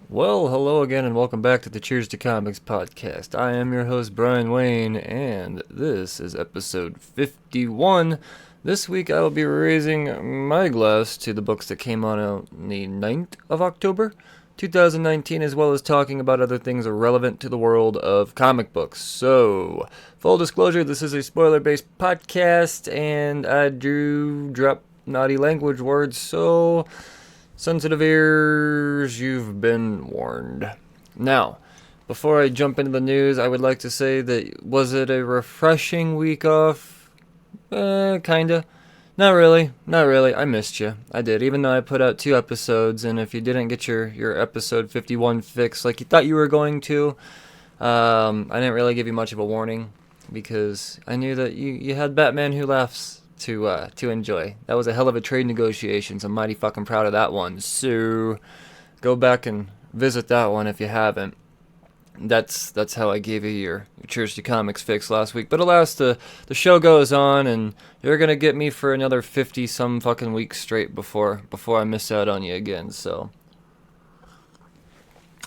Well, hello again, and welcome back to the Cheers to Comics podcast. I am your host, Brian Wayne, and this is episode 51. This week I will be raising my glass to the books that came out on the 9th of October, 2019, as well as talking about other things relevant to the world of comic books. So, full disclosure, this is a spoiler-based podcast, and I do drop naughty language words, so sensitive ears, you've been warned. Now, before I jump into the news, I would like to say that was it a refreshing week off? Kinda. Not really. Not really. I missed you. I did, even though I put out 2 episodes, and if you didn't get your episode 51 fix like you thought you were going to, I didn't really give you much of a warning because I knew that you had Batman Who Laughs to enjoy. That was a hell of a trade negotiation, so I'm mighty fucking proud of that one. So go back and visit that one if you haven't. That's how I gave you your Cheers to Comics fix last week. But alas, the show goes on, and you're gonna get me for another 50 some fucking weeks straight before I miss out on you again. So,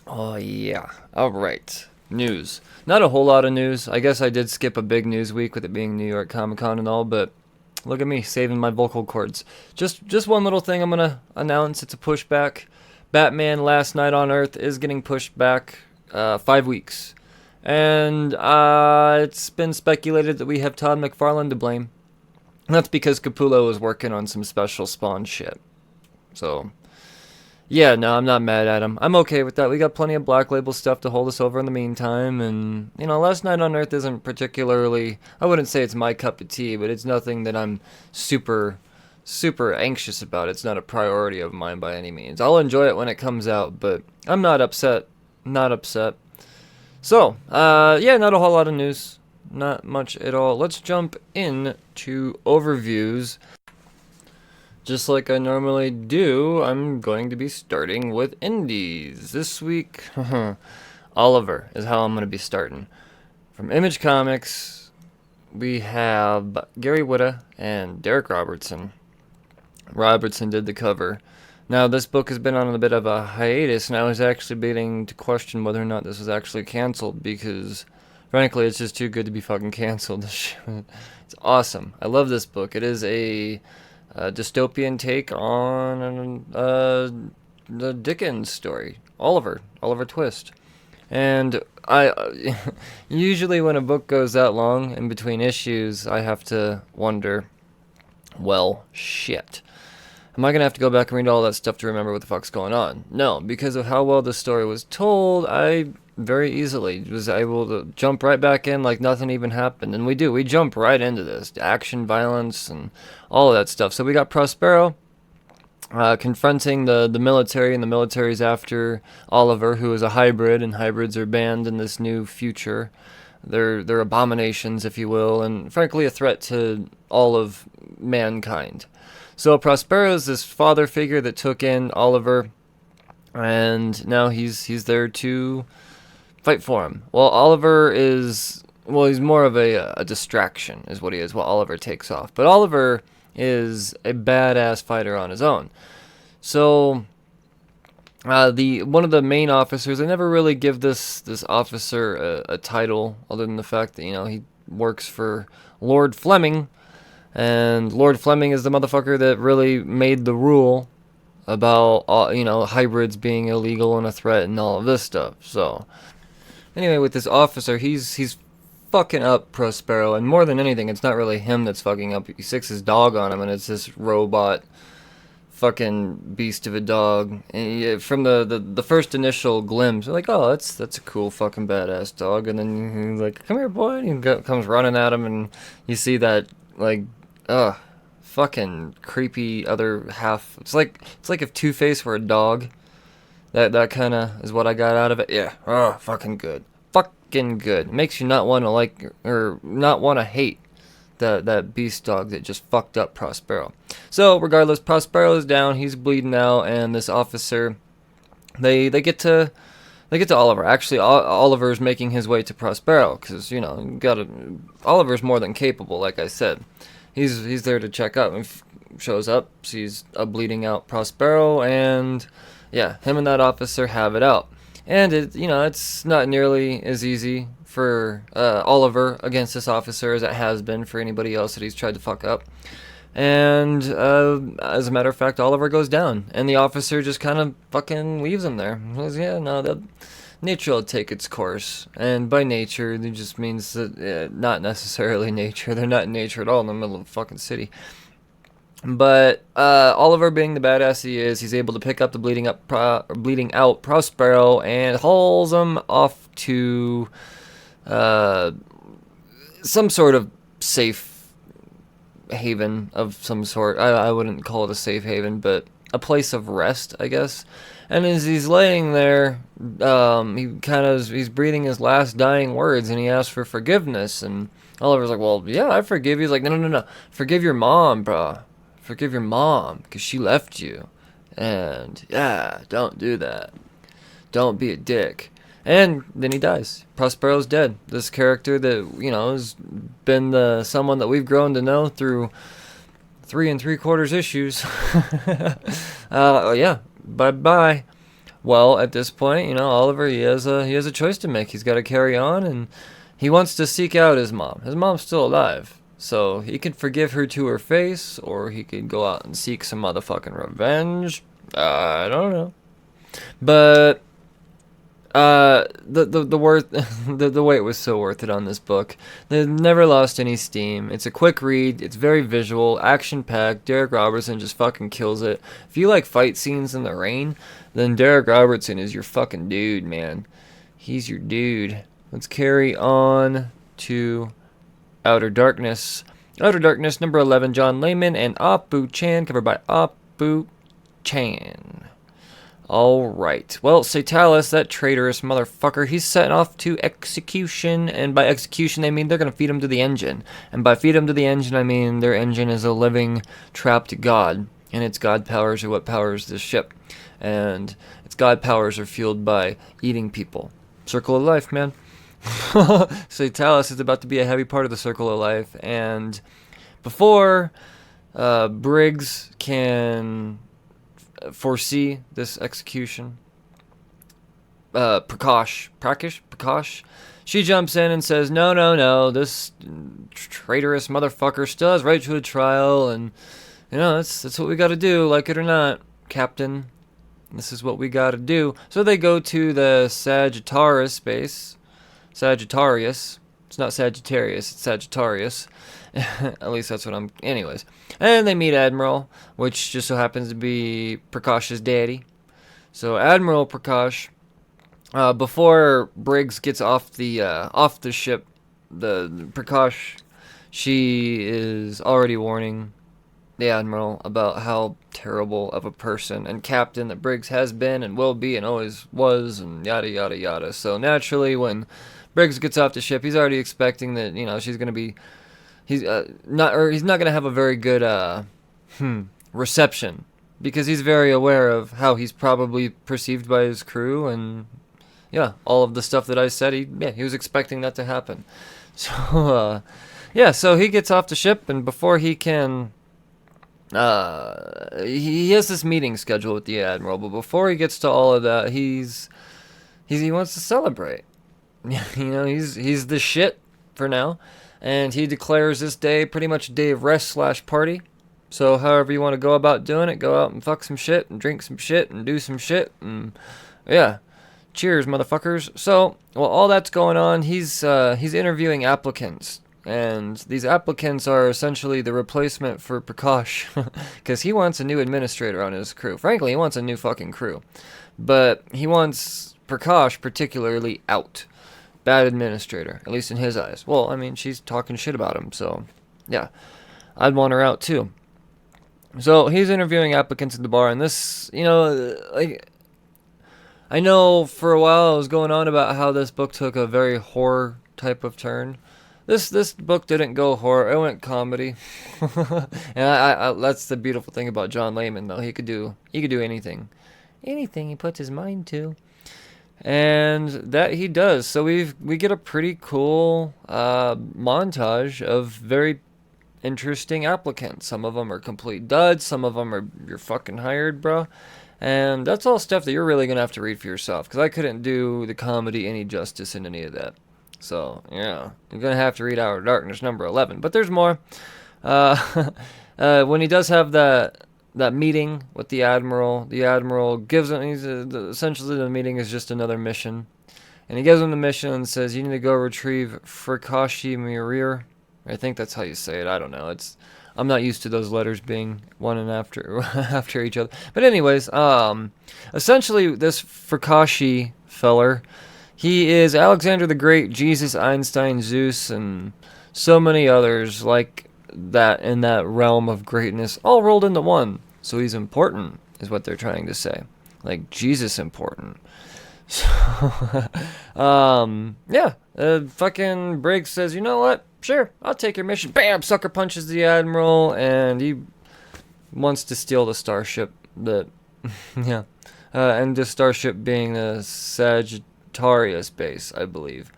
oh yeah, all right. News. Not a whole lot of news. I guess I did skip a big news week with it being New York Comic Con and all, but look at me saving my vocal cords. Just one little thing I'm gonna announce. It's a pushback. Batman Last Night on Earth is getting pushed back 5 weeks, and it's been speculated that we have Todd McFarlane to blame. And that's because Capullo is working on some special Spawn shit. So yeah, no, I'm not mad at him. I'm okay with that. We got plenty of Black Label stuff to hold us over in the meantime. And, Last Night on Earth isn't particularly, I wouldn't say it's my cup of tea, but it's nothing that I'm super, super anxious about. It's not a priority of mine by any means. I'll enjoy it when it comes out, but I'm not upset. Not upset. So, yeah, not a whole lot of news. Not much at all. Let's jump into overviews. Just like I normally do, I'm going to be starting with indies. This week, Oliver is how I'm going to be starting. From Image Comics, we have Gary Whitta and Derek Robertson. Robertson did the cover. Now, this book has been on a bit of a hiatus, and I was actually beginning to question whether or not this was actually canceled, because, frankly, it's just too good to be fucking canceled. It's awesome. I love this book. It is a dystopian take on the Dickens story, Oliver Twist. And I usually when a book goes that long in between issues, I have to wonder, well, shit. Am I going to have to go back and read all that stuff to remember what the fuck's going on? No, because of how well the story was told, I very easily was able to jump right back in like nothing even happened. And we jump right into this. Action, violence, and all of that stuff. So we got Prospero confronting the military, and the military's after Oliver, who is a hybrid, and hybrids are banned in this new future. They're abominations, if you will, and frankly a threat to all of mankind. So Prospero is this father figure that took in Oliver, and now he's there to fight for him. Well, Oliver is, well, he's more of a distraction, is what he is, while Oliver takes off. But Oliver is a badass fighter on his own. So the one of the main officers, they never really give this officer a title, other than the fact that he works for Lord Fleming. And Lord Fleming is the motherfucker that really made the rule about, hybrids being illegal and a threat and all of this stuff. So, anyway, with this officer, he's fucking up Prospero. And more than anything, it's not really him that's fucking up. He sticks his dog on him, and it's this robot fucking beast of a dog. And from the first initial glimpse, you're like, oh, that's a cool fucking badass dog. And then he's like, come here, boy. And he comes running at him, and you see that, like, fucking creepy other half. It's like if Two-Face were a dog. That kind of is what I got out of it. Yeah. Oh, fucking good. Fucking good. Makes you not want to like or not want to hate that beast dog that just fucked up Prospero. So regardless, Prospero's down. He's bleeding out, and this officer, they get to Oliver. Actually, Oliver's making his way to Prospero because Oliver's more than capable. Like I said. He's there to check up, and shows up, sees a bleeding out Prospero, and yeah, him and that officer have it out. And it's not nearly as easy for Oliver against this officer as it has been for anybody else that he's tried to fuck up. And as a matter of fact, Oliver goes down, and the officer just kind of fucking leaves him there. He goes, yeah, no, nature will take its course. And by nature, it just means that not necessarily nature. They're not in nature at all in the middle of a fucking city. But Oliver, being the badass he is, he's able to pick up the bleeding out Prospero and hauls him off to some sort of safe haven of some sort. I wouldn't call it a safe haven, but a place of rest, I guess. And as he's laying there, he's breathing his last dying words, and he asks for forgiveness. And Oliver's like, "Well, yeah, I forgive you." He's like, "No, forgive your mom, bro. Forgive your mom, because she left you. And yeah, don't do that. Don't be a dick." And then he dies. Prospero's dead. This character that, has been someone that we've grown to know through 3 3/4 issues. Yeah, bye-bye. Well, at this point, Oliver, he has a choice to make. He's got to carry on, and he wants to seek out his mom. His mom's still alive. So he could forgive her to her face, or he could go out and seek some motherfucking revenge. I don't know. But the wait was so worth it on this book. They never lost any steam. It's a quick read. It's very visual, action packed. Derek Robertson just fucking kills it. If you like fight scenes in the rain, then Derek Robertson is your fucking dude, man. He's your dude. Let's carry on to Outer Darkness. Outer Darkness number 11. John Layman and Apu Chan, covered by Apu Chan. Alright, well, Satalis, that traitorous motherfucker, he's setting off to execution, and by execution I mean they're going to feed him to the engine. And by feed him to the engine I mean their engine is a living, trapped god, and its god powers are what powers this ship. And its god powers are fueled by eating people. Circle of life, man. Satalis is about to be a heavy part of the circle of life, and before Briggs can foresee this execution, Prakash, she jumps in and says, no, this traitorous motherfucker still has right to a trial, and that's what we gotta do, like it or not, Captain. This is what we gotta do. So they go to the Sagittarius base. Sagittarius. It's not Sagittarius, it's Sagittarius. At least that's what I'm... Anyways. And they meet Admiral, which just so happens to be Prakash's daddy. So Admiral Prakash, before Briggs gets off the ship, the Prakash, she is already warning the Admiral about how terrible of a person and captain that Briggs has been and will be and always was, and yada yada yada. So naturally, when Briggs gets off the ship, he's already expecting that she's gonna be... He's not gonna have a very good reception, because he's very aware of how he's probably perceived by his crew, and all of the stuff that I said. He was expecting that to happen. So so he gets off the ship, and before he can, he has this meeting scheduled with the Admiral. But before he gets to all of that, he wants to celebrate. He's the shit for now. And he declares this day pretty much a day of rest / party. So however you want to go about doing it, go out and fuck some shit and drink some shit and do some shit. And cheers, motherfuckers. So while all that's going on, he's interviewing applicants. And these applicants are essentially the replacement for Prakash. Because he wants a new administrator on his crew. Frankly, he wants a new fucking crew. But he wants Prakash particularly out. Bad administrator, at least in his eyes. Well, I mean, she's talking shit about him, so yeah, I'd want her out too. So he's interviewing applicants at the bar, and this, I know for a while I was going on about how this book took a very horror type of turn. This book didn't go horror; it went comedy. And I that's the beautiful thing about John Layman, though. He could do anything he puts his mind to. And that he does. So we get a pretty cool montage of very interesting applicants. Some of them are complete duds. Some of them are you're fucking hired, bro. And that's all stuff that you're really going to have to read for yourself, because I couldn't do the comedy any justice in any of that. So, yeah, you're going to have to read Hour of Darkness number 11. But there's more. When he does have that meeting with the Admiral gives him, essentially the meeting is just another mission. And he gives him the mission and says, you need to go retrieve Frikashi Mirir. I think that's how you say it. I don't know. I'm not used to those letters being one and after each other. But anyways, essentially this Frikashi feller, he is Alexander the Great, Jesus, Einstein, Zeus, and so many others like that in that realm of greatness, all rolled into one. So he's important, is what they're trying to say. Like Jesus important. So, yeah, fucking Briggs says, you know what? Sure, I'll take your mission. Bam! Sucker punches the Admiral, and he wants to steal the starship. Yeah. And the starship being the Sagittarius base, I believe.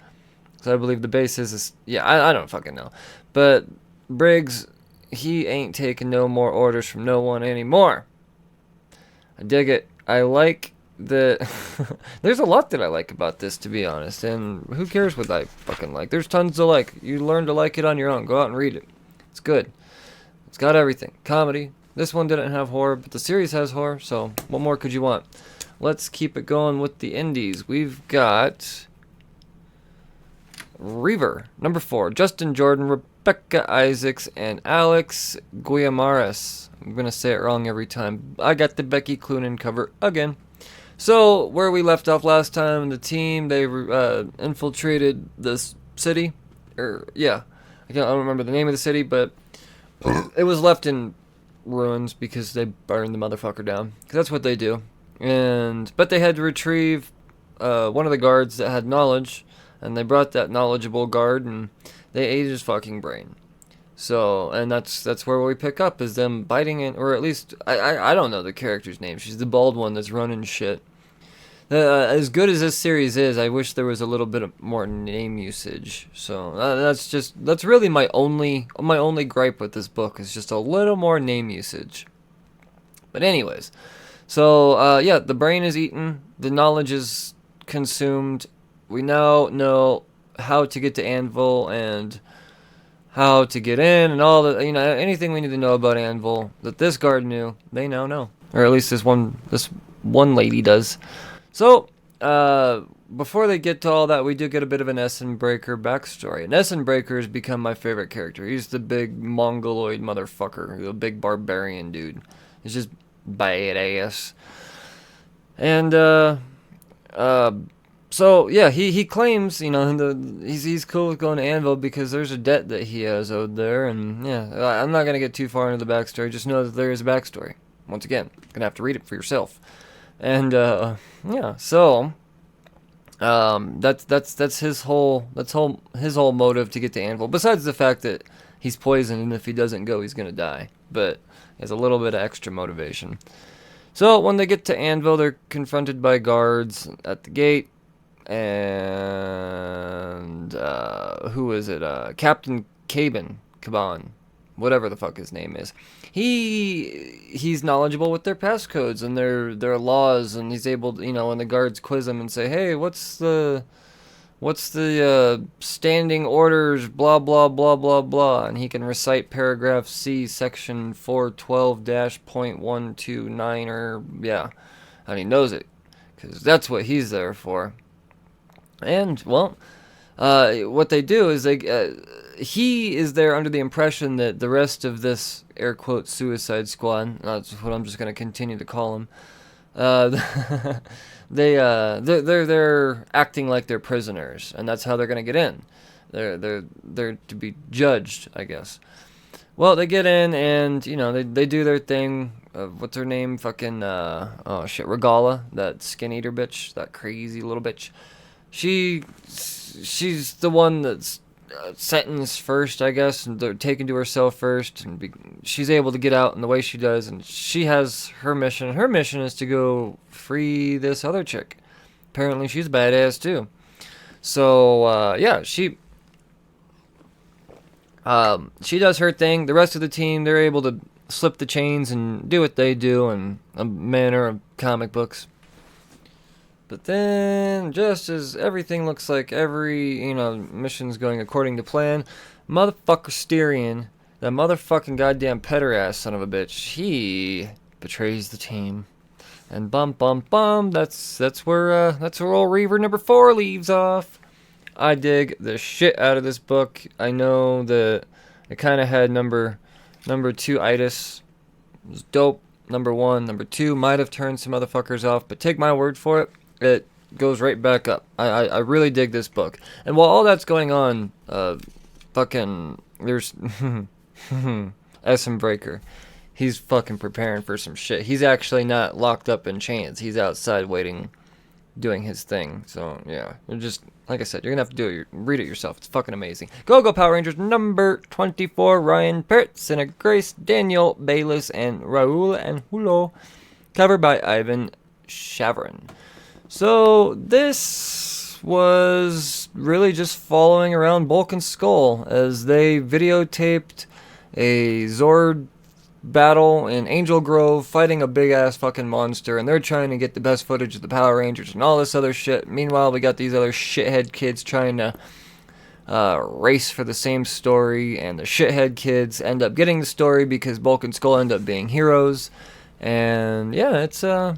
So I believe the base is, yeah, I don't fucking know. But Briggs, he ain't taking no more orders from no one anymore. I dig it. I like the there's a lot that I like about this, to be honest, and who cares what I fucking like. There's tons to like. You learn to like it on your own. Go out and read it. It's good. It's got everything. Comedy. This one didn't have horror, but the series has horror, so what more could you want? Let's keep it going with the indies. We've got Reaver, number 4. Justin Jordan, Rebecca Isaacs, and Alex Guillamares. I'm gonna say it wrong every time. I got the Becky Cloonan cover again. So, where we left off last time, the team, they infiltrated this city. Yeah. I don't remember the name of the city, but it was left in ruins because they burned the motherfucker down. Because that's what they do. But they had to retrieve one of the guards that had knowledge, and they brought that knowledgeable guard, and they ate his fucking brain. So, and that's where we pick up, is them biting it, or at least, I don't know the character's name. She's the bald one that's running shit. As good as this series is, I wish there was a little bit of more name usage. So that's really my only gripe with this book, is just a little more name usage. But anyways, so yeah, the brain is eaten, the knowledge is consumed. We now know how to get to Anvil and how to get in, and all the, anything we need to know about Anvil that this guard knew, they now know, or at least this one lady does. So, before they get to all that, we do get a bit of an Essen Breaker backstory. And Essen Breaker has become my favorite character. He's the big mongoloid motherfucker, the big barbarian dude. He's just badass. And, so, yeah, he claims, he's cool with going to Anvil because there's a debt that he has owed there. And, yeah, I'm not going to get too far into the backstory. Just know that there is a backstory. Once again, you're going to have to read it for yourself. And yeah, so that's his whole motive to get to Anvil. Besides the fact that he's poisoned, and if he doesn't go, he's gonna die. But he has a little bit of extra motivation. So when they get to Anvil, they're confronted by guards at the gate, and who is it? Captain Caban, whatever the fuck his name is. He's knowledgeable with their passcodes and their laws, and he's able to, when the guards quiz him and say, hey, what's the standing orders, blah blah blah blah blah, and he can recite paragraph C, section 412-.129, or yeah, and he knows it because that's what he's there for. And well, what they do is he is there under the impression that the rest of this air quote suicide squad, that's what I'm just going to continue to call them, they're acting like they're prisoners, and that's how they're going to get in. They're to be judged, I guess. Well, they get in, and they do their thing. What's her name? Fucking oh shit, Regala, that skin eater bitch, that crazy little bitch. She's the one that's sentenced first, I guess, and they're taken to herself first, and she's able to get out in the way she does, and she has her mission. And her mission is to go free this other chick. Apparently, she's badass too. So yeah, she does her thing. The rest of the team, they're able to slip the chains and do what they do in a manner of comic books. But then, just as everything looks like every, mission's going according to plan, motherfucker Styrian, that motherfucking goddamn pederast son of a bitch, he betrays the team. And bum bum bum, that's where old Reaver number 4 leaves off. I dig the shit out of this book. I know that it kind of had number 2 itis. It was dope. Number 1, number 2 might have turned some motherfuckers off, but take my word for it, it goes right back up. I really dig this book. And while all that's going on, there's Essen Breaker. He's fucking preparing for some shit. He's actually not locked up in chains. He's outside waiting, doing his thing. So, yeah. Just, like I said, you're going to have to do it. Read it yourself. It's fucking amazing. Go Power Rangers number 24. Ryan Peart, Cinna Grace, Daniel Bayless, and Raul and Hulo. Covered by Ivan Shavrin. So, this was really just following around Bulk and Skull as they videotaped a Zord battle in Angel Grove fighting a big ass fucking monster, and they're trying to get the best footage of the Power Rangers and all this other shit. Meanwhile, we got these other shithead kids trying to race for the same story, and the shithead kids end up getting the story because Bulk and Skull end up being heroes. And yeah, it's I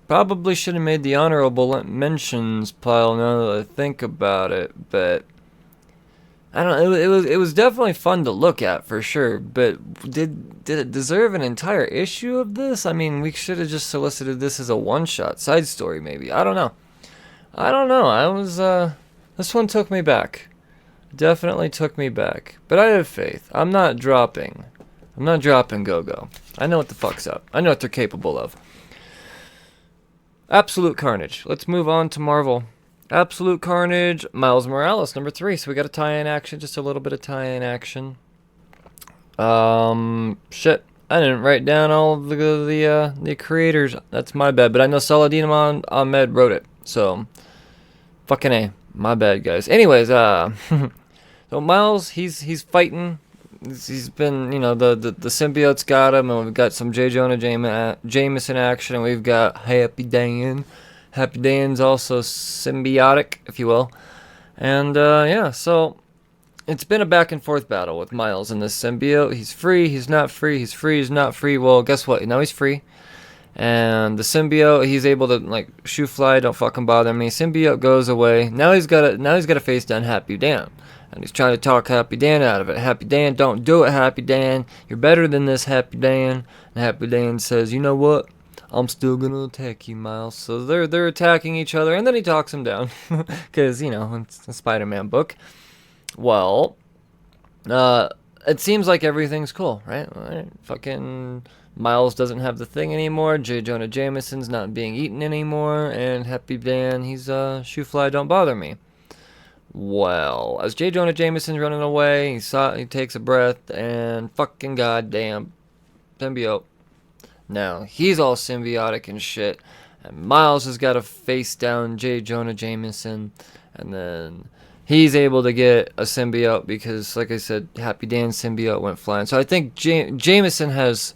probably should have made the honorable mentions pile now that I think about it, but I don't know. It was definitely fun to look at for sure, but did it deserve an entire issue of this? I mean, we should have just solicited this as a one-shot side story, maybe. I don't know. I was this one took me back. Definitely took me back. But I have faith. I'm not dropping Go-Go. I know what the fuck's up. I know what they're capable of. Absolute Carnage. Let's move on to Marvel. Absolute Carnage, Miles Morales, number 3. So we got a tie-in action, just a little bit of tie-in action. Shit, I didn't write down all of the creators. That's my bad, but I know Saladin Ahmed wrote it. So, fucking A, my bad, guys. Anyways, so Miles, he's fighting. He's been, the symbiote's got him, and we've got some J. Jonah Jameson action, and we've got Happy Dan. Happy Dan's also symbiotic, if you will. And, so it's been a back and forth battle with Miles and this symbiote. He's free, he's not free, he's free, he's not free. Well, guess what? Now he's free. And the symbiote, he's able to, shoo fly, don't fucking bother me. Symbiote goes away. Now he's got to face down Happy Dan. And he's trying to talk Happy Dan out of it. Happy Dan, don't do it, Happy Dan. You're better than this, Happy Dan. And Happy Dan says, you know what? I'm still gonna attack you, Miles. So they're attacking each other, and then he talks him down, because it's a Spider-Man book. Well, it seems like everything's cool, right? Fucking Miles doesn't have the thing anymore. J. Jonah Jameson's not being eaten anymore, and Happy Dan, he's shoo fly, don't bother me. Well, as J. Jonah Jameson's running away, he takes a breath, and fucking goddamn symbiote. Now, he's all symbiotic and shit, and Miles has got to face down J. Jonah Jameson, and then he's able to get a symbiote because, like I said, Happy Dan's symbiote went flying. So I think Jameson has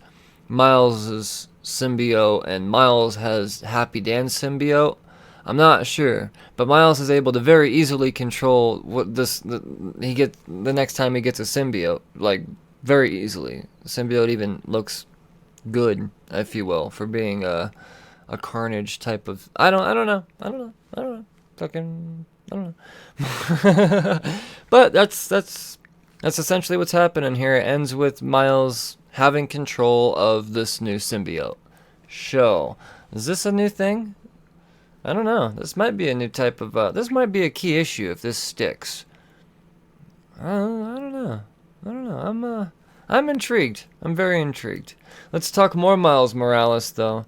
Miles' symbiote, and Miles has Happy Dan's symbiote. I'm not sure, but Miles is able to very easily control he gets the next time he gets a symbiote, very easily. The symbiote even looks good, if you will, for being a Carnage type of. I don't know. Fucking, I don't know. But that's essentially what's happening here. It ends with Miles having control of this new symbiote. Is this a new thing? I don't know. This might be a new type of. This might be a key issue if this sticks. I don't know. I'm intrigued. I'm very intrigued. Let's talk more Miles Morales, though.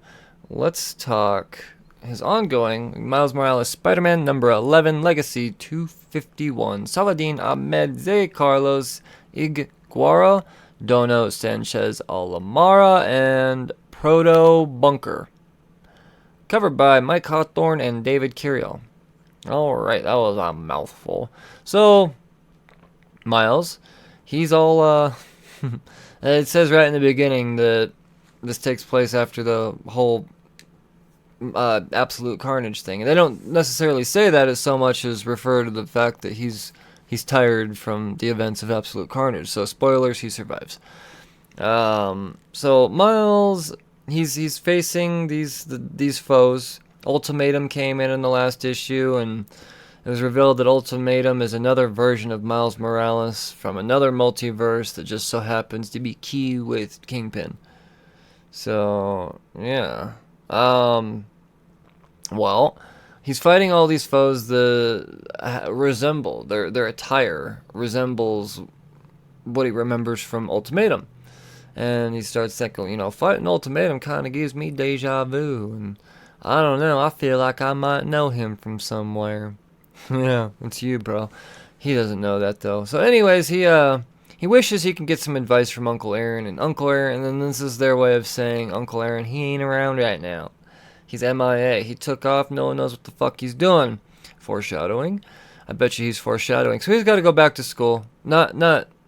Let's talk his ongoing Miles Morales Spider-Man number 11, Legacy 251. Saladin Ahmed, Zé Carlos Iguara, Dono Sanchez Alamara, and Proto Bunker. Covered by Mike Hawthorne and David Curiel. Alright, that was a mouthful. So, Miles, he's all, It says right in the beginning that this takes place after the whole absolute carnage thing, and they don't necessarily say that as so much as refer to the fact that he's tired from the events of absolute carnage. So spoilers, he survives. So Miles, he's facing these foes. Ultimatum came in the last issue, and it was revealed that Ultimatum is another version of Miles Morales from another multiverse that just so happens to be key with Kingpin. So yeah. Well, he's fighting all these foes that resemble their attire resembles what he remembers from Ultimatum. And he starts thinking, fighting Ultimatum kind of gives me deja vu. And I don't know, I feel like I might know him from somewhere. Yeah, it's you, bro. He doesn't know that, though. So anyways, he wishes he can get some advice from Uncle Aaron. And Uncle Aaron, and then this is their way of saying, Uncle Aaron, he ain't around right now. He's MIA. He took off. No one knows what the fuck he's doing. Foreshadowing. I bet you he's foreshadowing. So he's got to go back to school. Not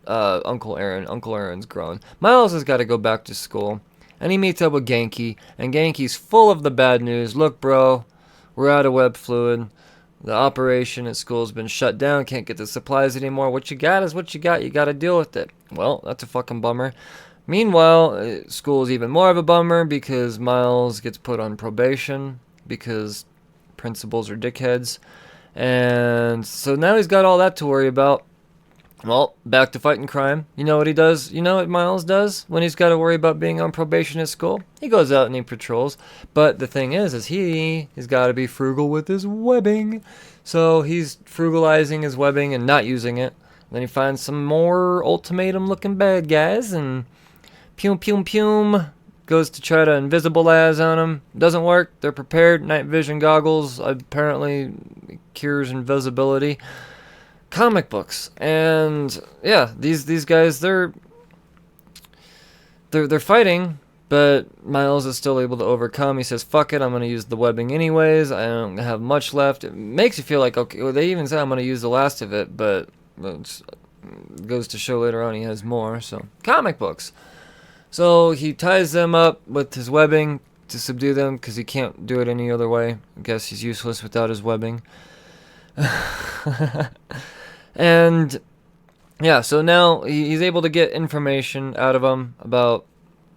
Uncle Aaron. Uncle Aaron's grown. Miles has got to go back to school. And he meets up with Genki. And Genki's full of the bad news. Look, bro, we're out of web fluid. The operation at school has been shut down. Can't get the supplies anymore. What you got is what you got. You got to deal with it. Well, that's a fucking bummer. Meanwhile, school is even more of a bummer because Miles gets put on probation because principals are dickheads. And so now he's got all that to worry about. Well, back to fighting crime. You know what he does? You know what Miles does when he's got to worry about being on probation at school? He goes out and he patrols. But the thing is he's got to be frugal with his webbing. So he's frugalizing his webbing and not using it. Then he finds some more ultimatum-looking bad guys and Pum, goes to try to invisibilize on them. Doesn't work. They're prepared. Night vision goggles apparently cures invisibility. Comic books. And yeah, these guys, they're fighting, but Miles is still able to overcome. He says, fuck it, I'm going to use the webbing anyways. I don't have much left. It makes you feel like, okay, well, they even say I'm going to use the last of it, but it goes to show later on he has more. So, comic books. So he ties them up with his webbing to subdue them because he can't do it any other way. I guess he's useless without his webbing. And yeah, so now he's able to get information out of them about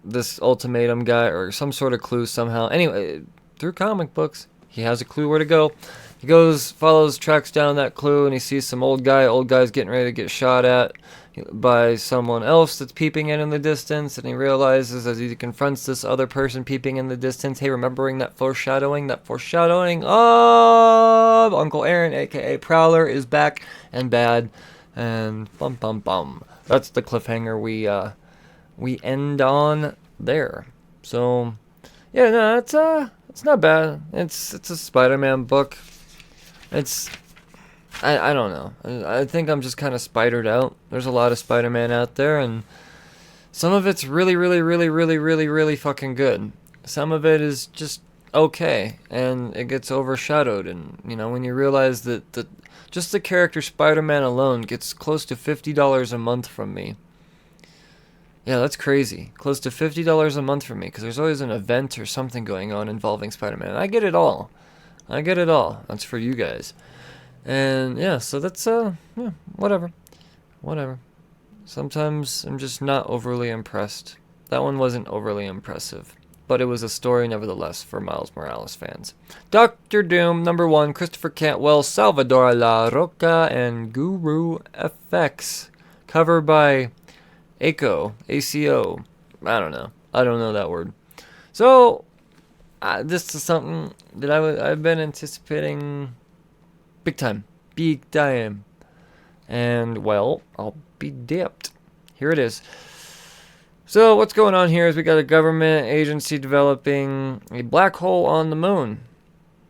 this ultimatum guy or some sort of clue somehow. Anyway, through comic books, he has a clue where to go. He tracks down that clue, and he sees some old guy's getting ready to get shot at by someone else that's peeping in the distance, and he realizes as he confronts this other person peeping in the distance, hey, remembering that foreshadowing of Uncle Aaron, aka Prowler, is back and bad, and bum. That's the cliffhanger we end on there. So yeah, no, it's not bad. It's a Spider-Man book. I don't know. I think I'm just kind of spidered out. There's a lot of Spider-Man out there, and some of it's really, really, really, really, really, really fucking good. Some of it is just okay, and it gets overshadowed. And, when you realize that just the character Spider-Man alone gets close to $50 a month from me. Yeah, that's crazy. Close to $50 a month from me, because there's always an event or something going on involving Spider-Man. I get it all. That's for you guys. And yeah, so that's whatever. Sometimes I'm just not overly impressed. That one wasn't overly impressive, but it was a story nevertheless for Miles Morales fans. Doctor Doom #1, Christopher Cantwell, Salvador La Roca, and Guru FX. Cover by ACO. I don't know that word. So this is something that I've been anticipating big time. And, well, I'll be dipped. Here it is. So what's going on here is we got a government agency developing a black hole on the moon.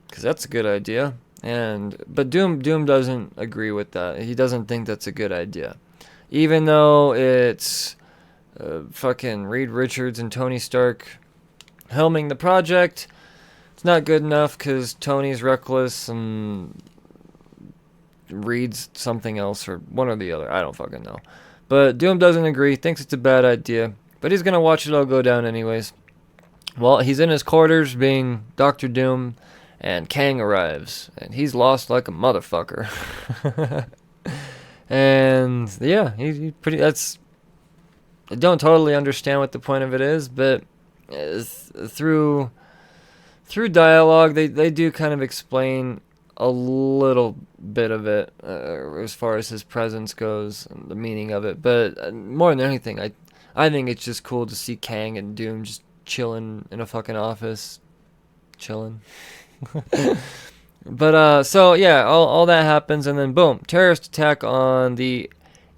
Because that's a good idea. But Doom doesn't agree with that. He doesn't think that's a good idea. Even though it's fucking Reed Richards and Tony Stark helming the project, it's not good enough because Tony's reckless and Reed's something else, or one or the other. I don't fucking know. But Doom doesn't agree, thinks it's a bad idea, but he's gonna watch it all go down anyways. Well, he's in his quarters being Dr. Doom, and Kang arrives, and he's lost like a motherfucker. And yeah, he pretty. That's. I don't totally understand what the point of it is, but through dialogue, they do kind of explain a little bit of it as far as his presence goes and the meaning of it. But more than anything, I think it's just cool to see Kang and Doom just chilling in a fucking office, chilling. But so yeah, all that happens, and then boom, terrorist attack on the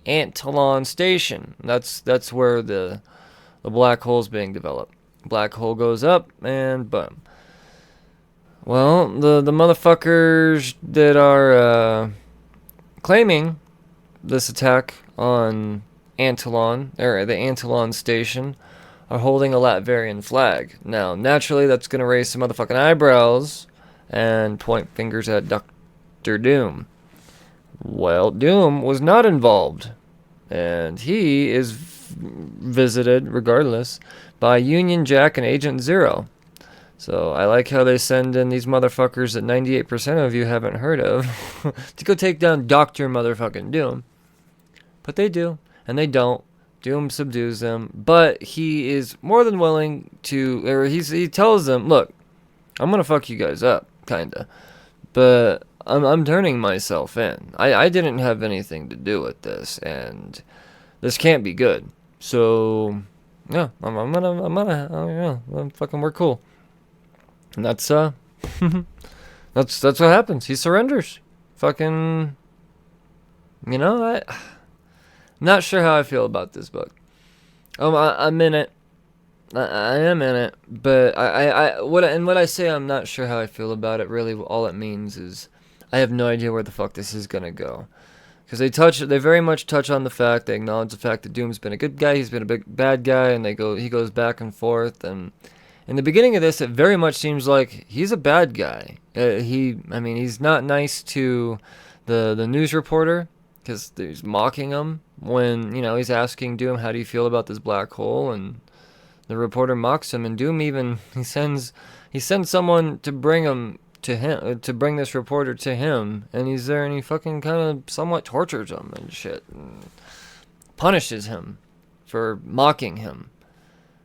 Antlion station. That's where the black hole's being developed. Black hole goes up, and boom. Well, the motherfuckers that are claiming this attack on Antlion, or the Antlion station, are holding a Latvian flag. Now, naturally, that's gonna raise some motherfucking eyebrows and point fingers at Dr. Doom. Well, Doom was not involved, and he is visited, regardless, by Union Jack and Agent Zero. So I like how they send in these motherfuckers that 98% of you haven't heard of to go take down Dr. motherfucking Doom. But they do, and they don't. Doom subdues them, but he is more than willing to, or he tells them, look, I'm gonna fuck you guys up, kinda, but I'm turning myself in. I didn't have anything to do with this, and this can't be good. So yeah, I'm fucking, we're cool. And that's that's what happens. He surrenders. Fucking, I'm not sure how I feel about this book. I'm in it. I am in it, but what I say I'm not sure how I feel about it, really all it means is I have no idea where the fuck this is gonna go. Because they very much touch on the fact, they acknowledge the fact that Doom's been a good guy, he's been a big bad guy, and he goes back and forth. And in the beginning of this, it very much seems like he's a bad guy. He's not nice to the news reporter, because he's mocking him when he's asking Doom, how do you feel about this black hole? And the reporter mocks him, and Doom even he sends someone to bring him to him, to bring this reporter to him, and he's there, and he fucking kind of somewhat tortures him and shit, and punishes him for mocking him.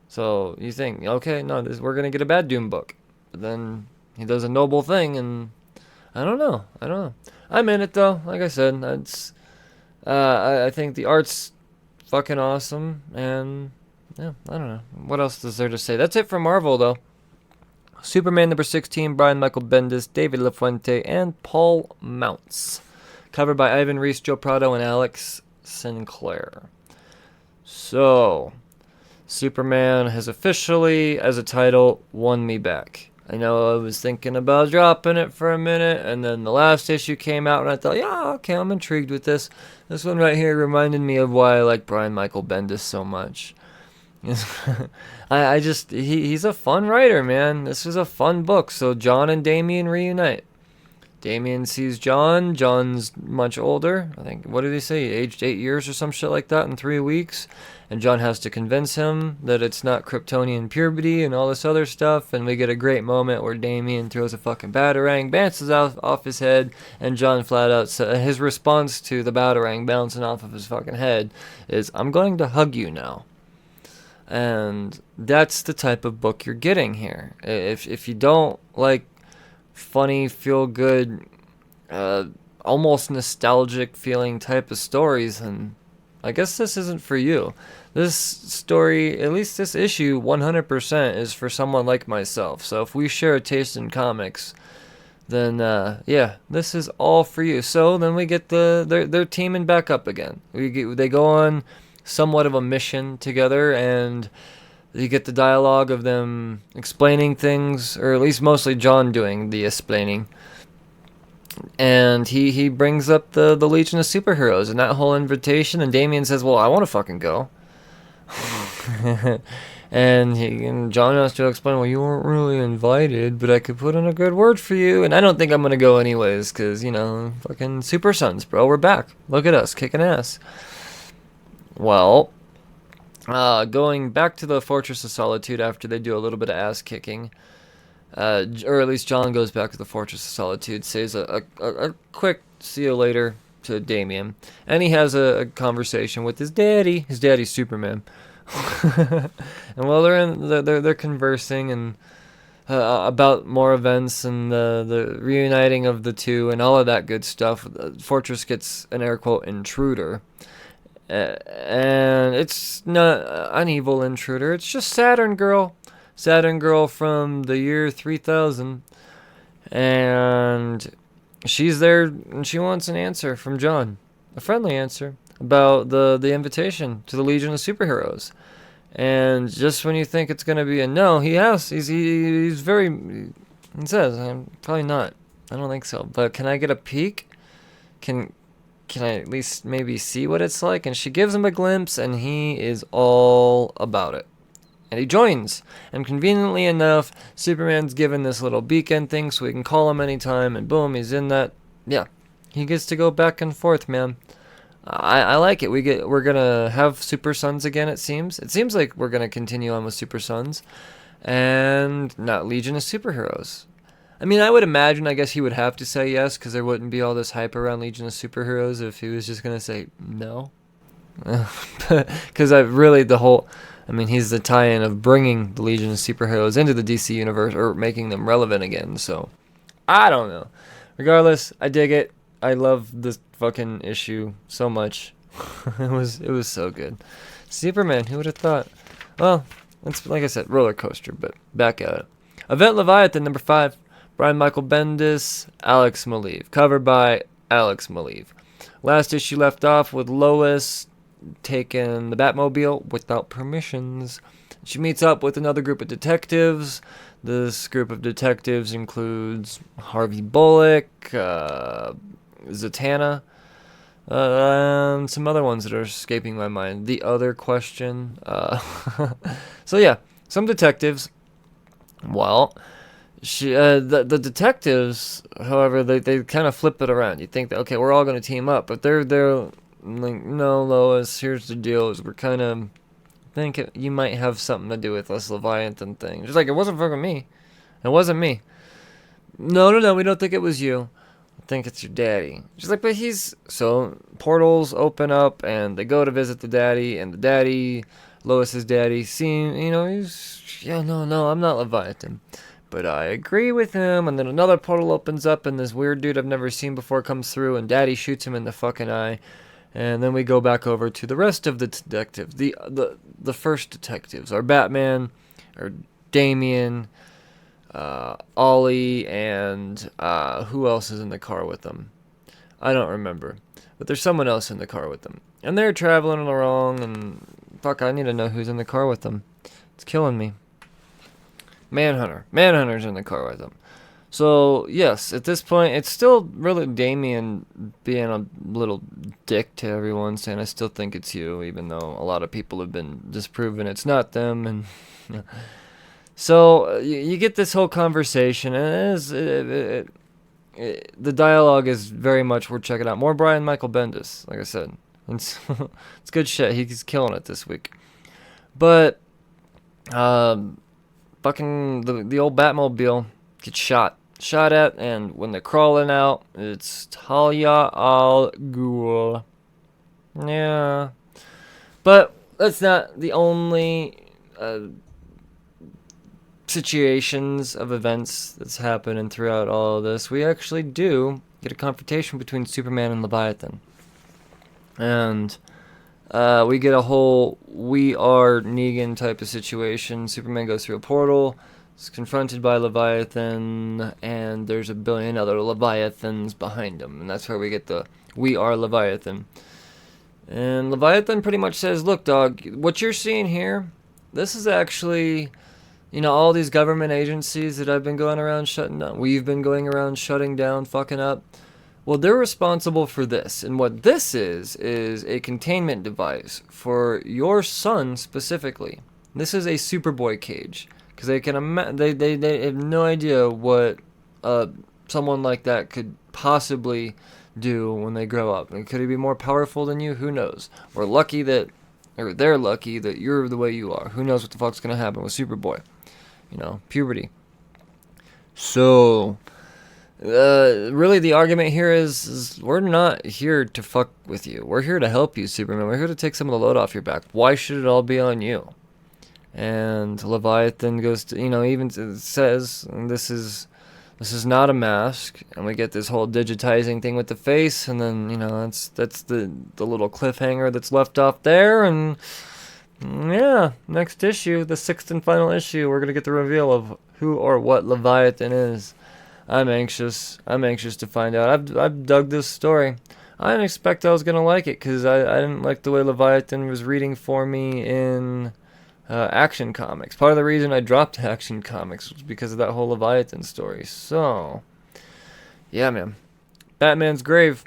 So you think, okay, no, we're gonna get a bad Doom book, but then he does a noble thing, and I don't know. I'm in it though. Like I said, I think the art's fucking awesome, and yeah, I don't know. What else is there to say? That's it for Marvel, though. Superman number 16, Brian Michael Bendis, David LaFuente, and Paul Mounts. Covered by Ivan Reis, Joe Prado, and Alex Sinclair. So, Superman has officially, as a title, won me back. I know I was thinking about dropping it for a minute, and then the last issue came out, and I thought, yeah, okay, I'm intrigued with this. This one right here reminded me of why I like Brian Michael Bendis so much. He's a fun writer, man. This is a fun book. So John and Damian reunite. Damian sees John. John's much older. I think, what did he say? Aged 8 years or some shit like that in 3 weeks. And John has to convince him that it's not Kryptonian puberty and all this other stuff. And we get a great moment where Damian throws a fucking batarang, bounces off his head, and John flat out says, his response to the batarang bouncing off of his fucking head is, I'm going to hug you now. And that's the type of book you're getting here. If you don't like funny, feel-good, almost nostalgic feeling type of stories, then I guess this isn't for you. This story, at least this issue, 100% is for someone like myself. So if we share a taste in comics, then yeah, this is all for you. So then we get they're teaming back up again. They go on somewhat of a mission together, and you get the dialogue of them explaining things, or at least mostly John doing the explaining. And he brings up the Legion of Superheroes and that whole invitation, and Damian says, well, I want to fucking go. and John has to explain, well, you weren't really invited, but I could put in a good word for you, and I don't think I'm going to go anyways, because, fucking Super Sons, bro, we're back. Look at us, kicking ass. Well, going back to the Fortress of Solitude after they do a little bit of ass kicking, or at least John goes back to the Fortress of Solitude, says a quick see you later to Damien, and he has a conversation with his daddy. His daddy's Superman, and while they're conversing and about more events and the reuniting of the two and all of that good stuff, Fortress gets an air quote intruder. And it's not an evil intruder. It's just Saturn Girl. Saturn Girl from the year 3000. And she's there and she wants an answer from John. A friendly answer about the invitation to the Legion of Superheroes. And just when you think it's going to be a no, he's very, he says, probably not. I don't think so. But can I get a peek? Can I at least maybe see what it's like? And she gives him a glimpse, and he is all about it. And he joins. And conveniently enough, Superman's given this little beacon thing so we can call him anytime, and boom, he's in that. Yeah, he gets to go back and forth, man. I like it. We're gonna have Super Sons again. It seems like we're gonna continue on with Super Sons, and not Legion of Superheroes. I mean, I would imagine, I guess he would have to say yes, because there wouldn't be all this hype around Legion of Superheroes if he was just going to say no. Because he's the tie-in of bringing the Legion of Superheroes into the DC universe, or making them relevant again, so I don't know. Regardless, I dig it. I love this fucking issue so much. It was so good. Superman, who would have thought? Well, it's, like I said, roller coaster, but back at it. Event Leviathan, number 5. Brian Michael Bendis, Alex Maleev. Covered by Alex Maleev. Last issue left off with Lois taking the Batmobile without permissions. She meets up with another group of detectives. This group of detectives includes Harvey Bullock, Zatanna, and some other ones that are escaping my mind. The Other Question. So yeah, some detectives. Well, the detectives, however, they kind of flip it around. You think that, okay, we're all going to team up, but they're like, no, Lois, here's the deal, is we're kind of think you might have something to do with this Leviathan thing. She's like, it wasn't fucking me. It wasn't me. No, we don't think it was you. I think it's your daddy. She's like, but so portals open up and they go to visit the daddy, and the daddy, Lois's daddy, no, I'm not Leviathan. But I agree with him, and then another portal opens up, and this weird dude I've never seen before comes through, and Daddy shoots him in the fucking eye. And then we go back over to the rest of the detectives, the first detectives, our Batman, our Damien, Ollie, and who else is in the car with them? I don't remember, but there's someone else in the car with them, and they're traveling along, and fuck, I need to know who's in the car with them. It's killing me. Manhunter's in the car with him. So, yes, at this point, it's still really Damien being a little dick to everyone, saying, I still think it's you, even though a lot of people have been disproven it's not them. And so, you get this whole conversation, and the dialogue is very much worth checking out. More Brian Michael Bendis, like I said. It's good shit. He's killing it this week. But, fucking the old Batmobile gets shot at, and when they're crawling out, it's Talia al Ghul. Yeah, but that's not the only situations of events that's happening throughout all of this. We actually do get a confrontation between Superman and Leviathan, and we get a whole We Are Negan type of situation. Superman goes through a portal, is confronted by Leviathan, and there's a billion other Leviathans behind him. And that's where we get the We Are Leviathan. And Leviathan pretty much says, look, dog, what you're seeing here, this is actually, all these government agencies that I've been going around shutting down. We've been going around shutting down, fucking up. Well, they're responsible for this, and what this is a containment device for your son specifically. This is a Superboy cage, because they have no idea what someone like that could possibly do when they grow up. And could he be more powerful than you? Who knows? We're lucky that or they're lucky that you're the way you are. Who knows what the fuck's gonna happen with Superboy? You know, puberty. So, really the argument here is we're not here to fuck with you. We're here to help you, Superman. We're here to take some of the load off your back. Why should it all be on you? And Leviathan goes to, even says, and this is not a mask, and we get this whole digitizing thing with the face, and then, that's the little cliffhanger that's left off there, and yeah, next issue, the 6th and final issue, we're gonna get the reveal of who or what Leviathan is. I'm anxious to find out. I've dug this story. I didn't expect I was gonna like it, because I didn't like the way Leviathan was reading for me in Action Comics. Part of the reason I dropped Action Comics was because of that whole Leviathan story. So, yeah, man. Batman's Grave,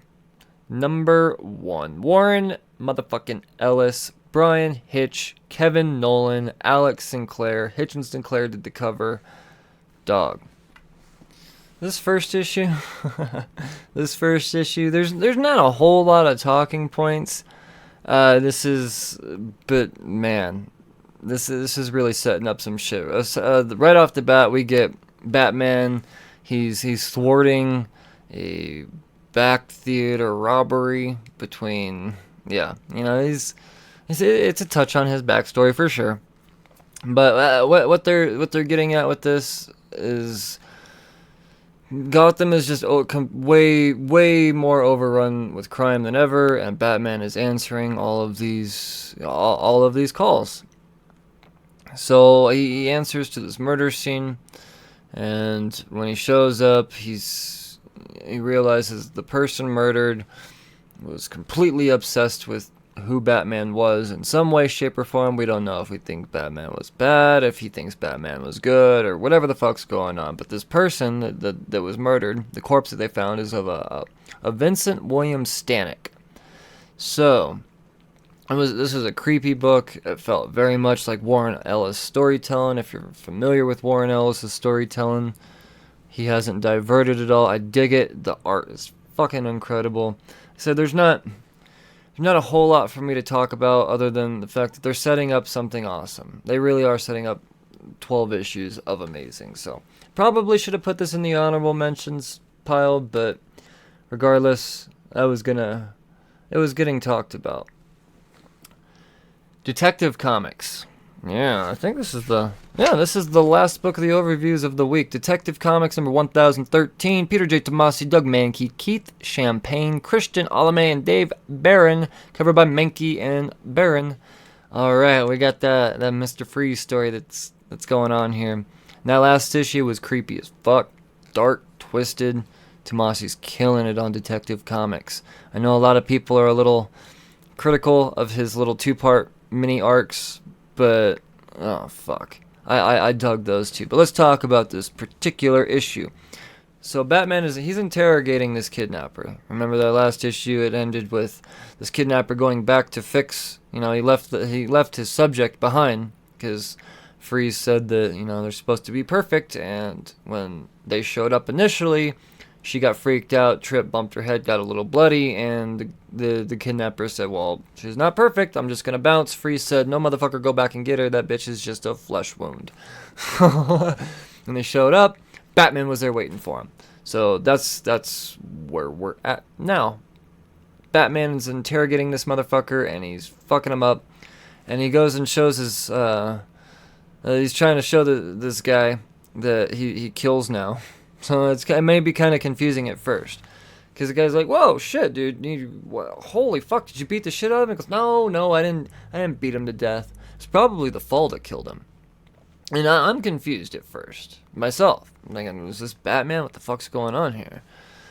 number 1. Warren motherfucking Ellis, Brian Hitch, Kevin Nolan, Alex Sinclair. Hitch and Sinclair did the cover. Dog. This first issue, there's not a whole lot of talking points. But man, this is really setting up some shit. Right off the bat, we get Batman. He's thwarting a back theater robbery between. Yeah, it's a touch on his backstory for sure. But what they're getting at with this is Gotham is just way more overrun with crime than ever, and Batman is answering all of these calls. So he answers to this murder scene, and when he shows up, he realizes the person murdered was completely obsessed with who Batman was in some way, shape, or form. We don't know if we think Batman was bad, if he thinks Batman was good, or whatever the fuck's going on. But this person that was murdered, the corpse that they found, is of a Vincent William Stanek. So this was a creepy book. It felt very much like Warren Ellis storytelling. If you're familiar with Warren Ellis' storytelling, he hasn't diverted at all. I dig it. The art is fucking incredible. So there's not a whole lot for me to talk about other than the fact that they're setting up something awesome. They really are setting up 12 issues of amazing. So probably should have put this in the honorable mentions pile, but regardless, it was getting talked about. Detective Comics. Yeah, I think this is the last book of the overviews of the week. Detective Comics number 1013. Peter J. Tomasi, Doug Mankey, Keith Champagne, Christian Alame, and Dave Barron. Covered by Mankey and Barron. Alright, we got that Mr. Freeze story that's going on here. And that last issue was creepy as fuck. Dark, twisted. Tomasi's killing it on Detective Comics. I know a lot of people are a little critical of his little 2-part mini arcs, but oh fuck, I dug those too. But let's talk about this particular issue. So Batman he's interrogating this kidnapper. Remember that last issue? It ended with this kidnapper going back to fix. He left his subject behind because Freeze said that they're supposed to be perfect, and when they showed up initially, she got freaked out, tripped, bumped her head, got a little bloody, and the kidnapper said, well, she's not perfect, I'm just going to bounce. Freeze said, no, motherfucker, go back and get her. That bitch is just a flesh wound. When they showed up, Batman was there waiting for him. So that's where we're at now. Batman is interrogating this motherfucker, and he's fucking him up. And he goes and shows his... he's trying to show this guy that he kills now. So it may be kind of confusing at first. Because the guy's like, whoa, shit, dude. Holy fuck, did you beat the shit out of him? He goes, no, I didn't beat him to death. It's probably the fall that killed him. And I'm confused at first. Myself. I'm thinking, is this Batman? What the fuck's going on here?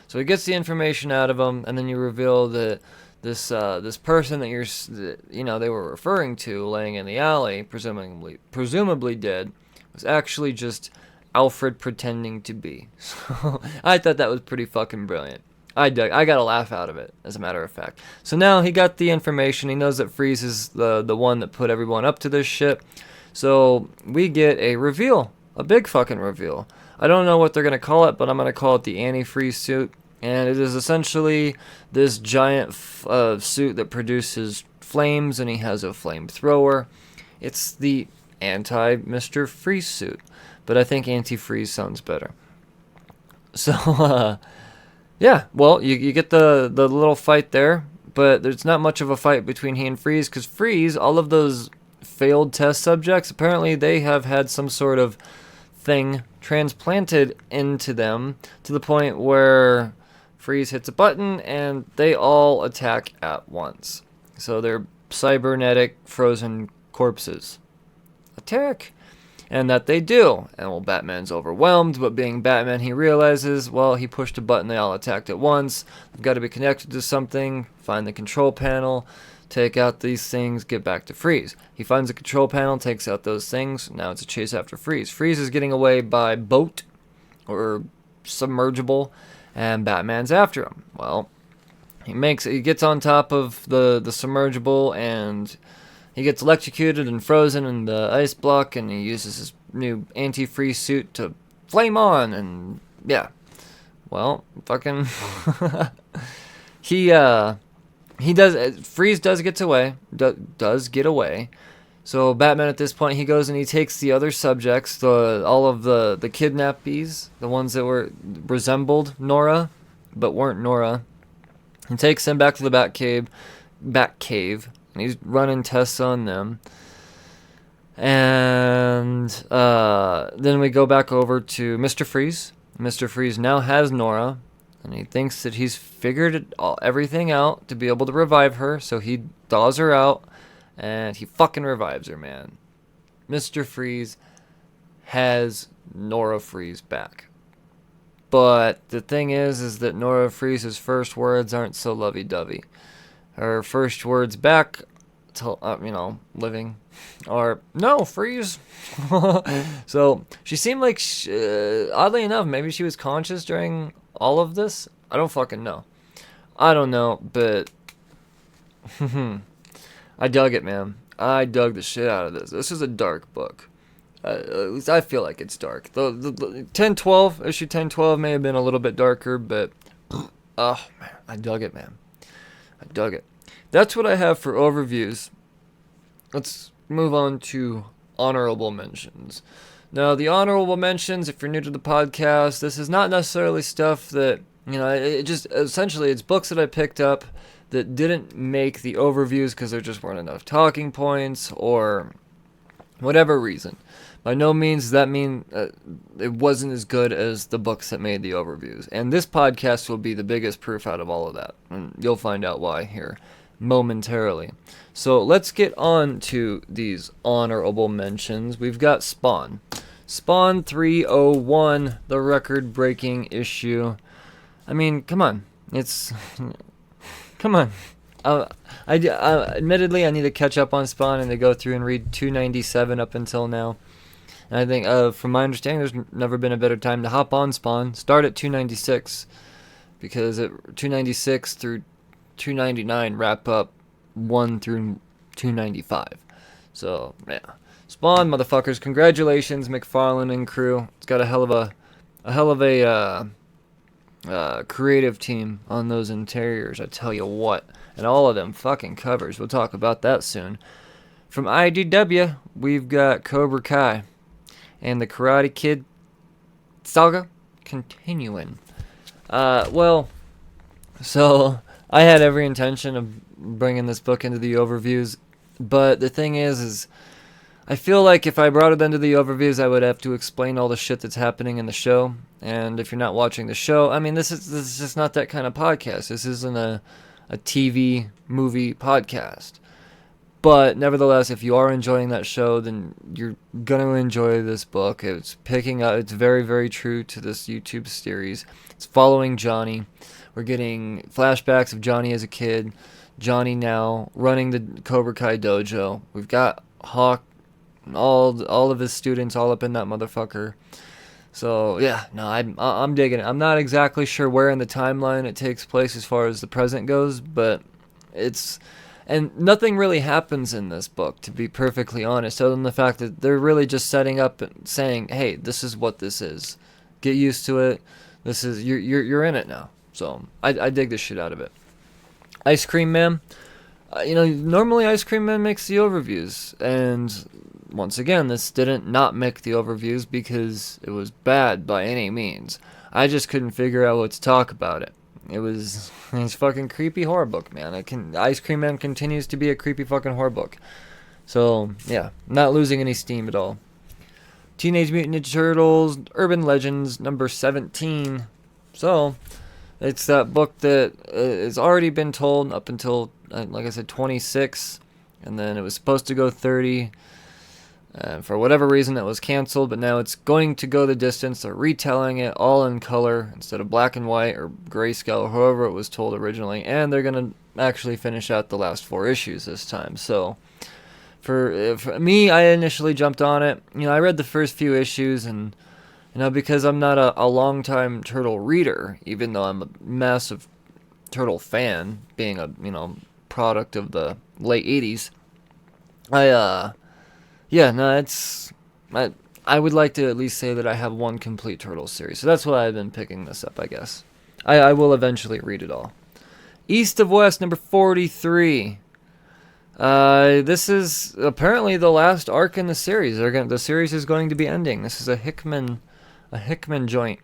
So he gets the information out of him, and then you reveal that this person that they were referring to laying in the alley, presumably dead, was actually just Alfred pretending to be. So I thought that was pretty fucking brilliant. I got a laugh out of it, as a matter of fact. So now he got the information. He knows that Freeze is the one that put everyone up to this shit. So we get a reveal. A big fucking reveal. I don't know what they're going to call it, but I'm going to call it the anti-Freeze suit. And it is essentially this giant suit that produces flames, and he has a flamethrower. It's the anti-Mr. Freeze suit, but I think anti-freeze sounds better. So, yeah, well, you get the little fight there, but there's not much of a fight between he and Freeze, because Freeze, all of those failed test subjects, apparently they have had some sort of thing transplanted into them to the point where Freeze hits a button and they all attack at once. So they're cybernetic frozen corpses. Attack! And that they do. And well, Batman's overwhelmed, but being Batman, he realizes, well, he pushed a button, they all attacked at once. They've got to be connected to something, find the control panel, take out these things, get back to Freeze. He finds the control panel, takes out those things, now it's a chase after Freeze. Freeze is getting away by boat, or submergible, and Batman's after him. Well, he gets on top of the submergible, and he gets electrocuted and frozen in the ice block, and he uses his new anti-freeze suit to flame on, and yeah. Well, fucking Freeze does get away. So Batman at this point, he goes and he takes the other subjects, all of the kidnappees, the ones that resembled Nora, but weren't Nora. He takes them back to the Batcave, and he's running tests on them. And then we go back over to Mr. Freeze. Mr. Freeze now has Nora, and he thinks that he's figured everything out to be able to revive her, so he thaws her out, and he fucking revives her, man. Mr. Freeze has Nora Freeze back. But the thing is that Nora Freeze's first words aren't so lovey-dovey. Her first words back to, living, are, "No, Freeze." So she seemed like, oddly enough, maybe she was conscious during all of this. I don't fucking know. I don't know, but I dug it, man. I dug the shit out of this. This is a dark book. At least I feel like it's dark. The 1012, issue 1012 may have been a little bit darker, but oh man, I dug it, man. I dug it. That's what I have for overviews. Let's move on to honorable mentions. Now, the honorable mentions, if you're new to the podcast, this is not necessarily stuff that, it just, essentially, it's books that I picked up that didn't make the overviews because there just weren't enough talking points or whatever reason. By no means does that mean it wasn't as good as the books that made the overviews. And this podcast will be the biggest proof out of all of that. And you'll find out why here momentarily. So let's get on to these honorable mentions. We've got Spawn. Spawn 301, the record-breaking issue. I mean, come on. Come on. Admittedly, I need to catch up on Spawn and to go through and read 297 up until now. And I think, from my understanding, there's never been a better time to hop on Spawn. Start at 296, because 296 through 299 wrap up 1 through 295. So, yeah. Spawn, motherfuckers. Congratulations, McFarlane and crew. It's got a hell of a creative team on those interiors, I tell you what. And all of them fucking covers. We'll talk about that soon. From IDW, we've got Cobra Kai and the Karate Kid saga continuing. So I had every intention of bringing this book into the overviews, but the thing is I feel like if I brought it into the overviews, I would have to explain all the shit that's happening in the show. And if you're not watching the show, I mean, this is just not that kind of podcast. This isn't a TV movie podcast. But nevertheless, if you are enjoying that show, then you're going to enjoy this book. It's picking up. It's very, very true to this YouTube series. It's following Johnny. We're getting flashbacks of Johnny as a kid. Johnny now running the Cobra Kai dojo. We've got Hawk, all of his students all up in that motherfucker. So yeah, no, I'm digging it. I'm not exactly sure where in the timeline it takes place as far as the present goes, but and nothing really happens in this book, to be perfectly honest, other than the fact that they're really just setting up and saying, hey, this is what this is. Get used to it. This is you're in it now. So I dig the shit out of it. Ice Cream Man. Normally Ice Cream Man makes the overviews, and once again, this didn't not make the overviews because it was bad by any means. I just couldn't figure out what to talk about it. It's fucking creepy horror book, man. Ice Cream Man continues to be a creepy fucking horror book. So, yeah, not losing any steam at all. Teenage Mutant Ninja Turtles, Urban Legends, number 17. So, it's that book that has already been told up until, like I said, 26. And then it was supposed to go 30. For whatever reason, it was canceled, but now it's going to go the distance. They're retelling it all in color instead of black and white or grayscale, or however it was told originally. And they're going to actually finish out the last 4 issues this time. So, for me, I initially jumped on it. I read the first few issues, and because I'm not a long-time Turtle reader, even though I'm a massive Turtle fan, being a product of the late 80s, I would like to at least say that I have one complete Turtle series. So that's why I've been picking this up, I guess. I will eventually read it all. East of West, number 43. This is apparently the last arc in the series. The series is going to be ending. This is a Hickman joint.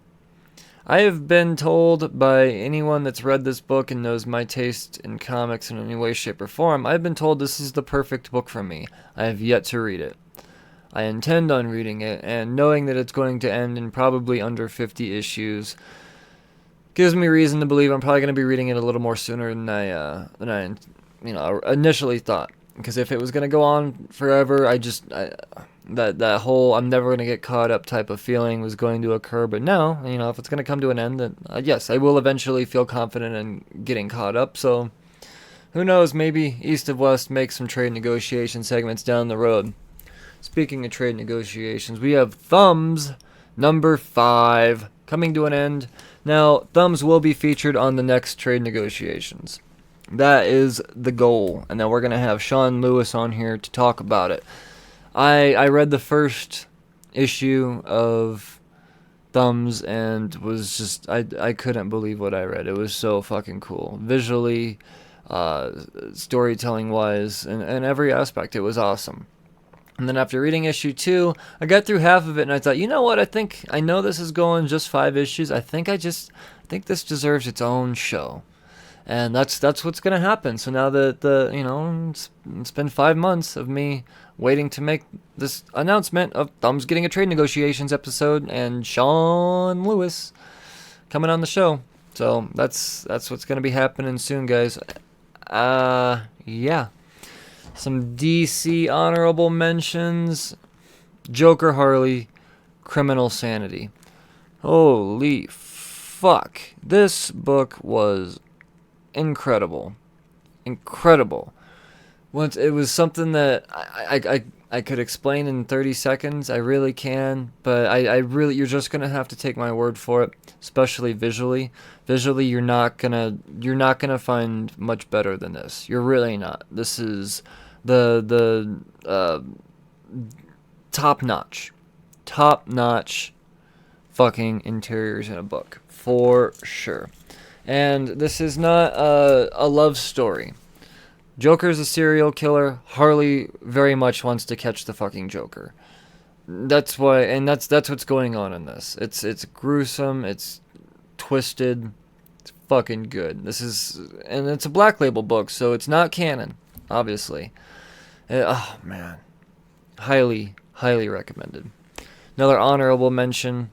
I have been told by anyone that's read this book and knows my taste in comics in any way, shape, or form, I've been told this is the perfect book for me. I have yet to read it. I intend on reading it, and knowing that it's going to end in probably under 50 issues gives me reason to believe I'm probably going to be reading it a little more sooner than I initially thought. Because if it was going to go on forever, that whole I'm never going to get caught up type of feeling was going to occur. But now, if it's going to come to an end, then yes, I will eventually feel confident in getting caught up. So, who knows, maybe East of West makes some trade negotiation segments down the road. Speaking of trade negotiations, we have Thumbs, number 5, coming to an end. Now, Thumbs will be featured on the next trade negotiations. That is the goal. And then we're going to have Sean Lewis on here to talk about it. I read the first issue of Thumbs and was just, I couldn't believe what I read. It was so fucking cool. Visually, storytelling wise, and every aspect, it was awesome. And then after reading issue 2, I got through half of it and I thought, you know what, I know this is going just 5 issues. I think this deserves its own show. And that's what's going to happen. So now that it's been 5 months of me waiting to make this announcement of Thumbs getting a trade negotiations episode and Sean Lewis coming on the show. So that's what's going to be happening soon, guys. Yeah. Some DC honorable mentions. Joker Harley, Criminal Sanity. Holy fuck. This book was incredible. Once it was something that I could explain in 30 seconds. I really can, but I really, you're just gonna have to take my word for it, especially visually. Visually, you're not gonna find much better than this. You're really not. This is the top notch fucking interiors in a book for sure. And this is not a love story. Joker's a serial killer. Harley very much wants to catch the fucking Joker. That's why, and that's what's going on in this. It's gruesome. It's twisted. It's fucking good. And it's a Black Label book, so it's not canon, obviously. Oh man, highly recommended. Another honorable mention.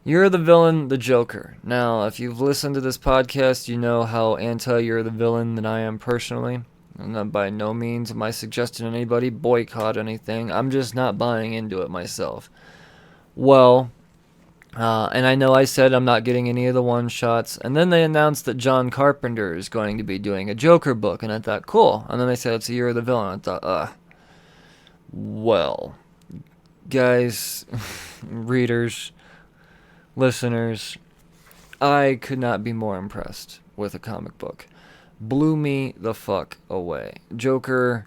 You're the Villain, the Joker. Now, if you've listened to this podcast, you know how anti-You're the Villain that I am personally. And by no means am I suggesting anybody boycott anything. I'm just not buying into it myself. Well, and I know I said I'm not getting any of the one-shots. And then they announced that John Carpenter is going to be doing a Joker book. And I thought, cool. And then they said it's a You're the Villain. I thought, well, guys, readers, listeners, I could not be more impressed with a comic book. Blew me the fuck away. Joker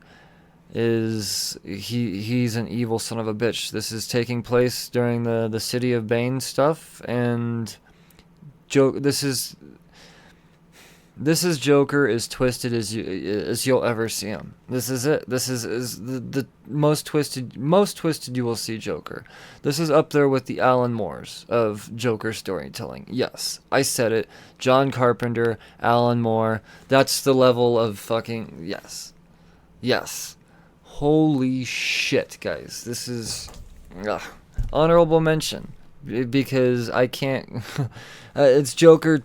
is he's an evil son of a bitch. This is taking place during the City of Bane stuff, and this is This is Joker as twisted as you'll ever see him. This is it. This is the most twisted you will see Joker. This is up there with the Alan Moores of Joker storytelling. Yes, I said it. John Carpenter, Alan Moore. That's the level of fucking yes. Holy shit, guys. This is honorable mention because I can't. It's Joker.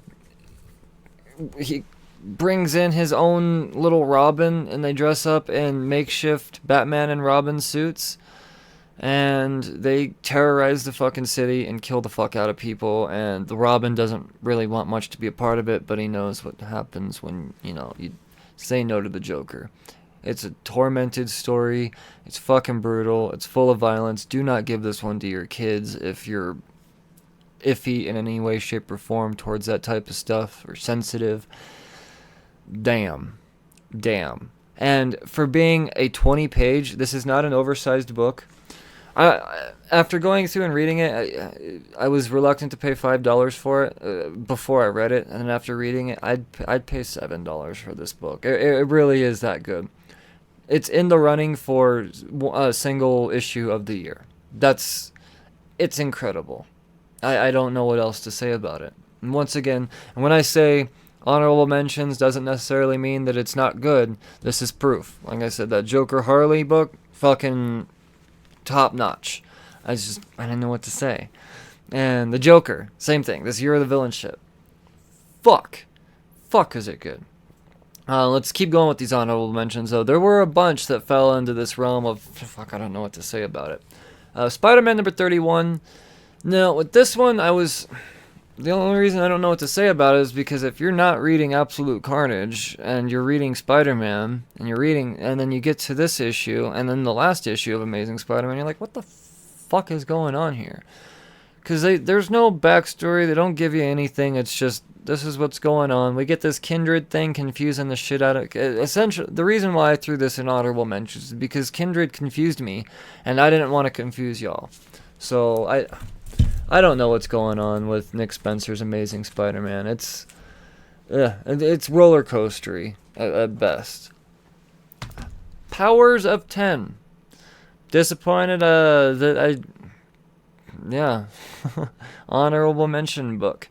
He brings in his own little Robin, and they dress up in makeshift Batman and Robin suits, and they terrorize the fucking city and kill the fuck out of people, and the Robin doesn't really want much to be a part of it, but he knows what happens when, you say no to the Joker. It's a tormented story. It's fucking brutal. It's full of violence. Do not give this one to your kids if you're iffy in any way, shape, or form towards that type of stuff, or sensitive. Damn. And for being a 20-page, this is not an oversized book. After going through and reading it, I was reluctant to pay $5 for it before I read it, and then after reading it, I'd pay $7 for this book. It really is that good. It's in the running for a single issue of the year. It's incredible. I don't know what else to say about it. And once again, when I say honorable mentions doesn't necessarily mean that it's not good. This is proof. Like I said, that Joker Harley book, fucking top notch. I didn't know what to say. And the Joker, same thing. This Year of the Villain shit. Fuck is it good. Let's keep going with these honorable mentions, though. There were a bunch that fell into this realm of, I don't know what to say about it. Spider-Man number 31. Now, with this one, the only reason I don't know what to say about it is because if you're not reading Absolute Carnage, and you're reading Spider-Man, and then you get to this issue, and then the last issue of Amazing Spider-Man, you're like, what the fuck is going on here? Because there's no backstory, they don't give you anything, it's just, this is what's going on. We get this Kindred thing confusing the shit out of... Essentially, the reason why I threw this in honorable mentions is because Kindred confused me, and I didn't want to confuse y'all. So, I don't know what's going on with Nick Spencer's Amazing Spider-Man. It's roller coastery at best. Powers of 10. Disappointed honorable mention book.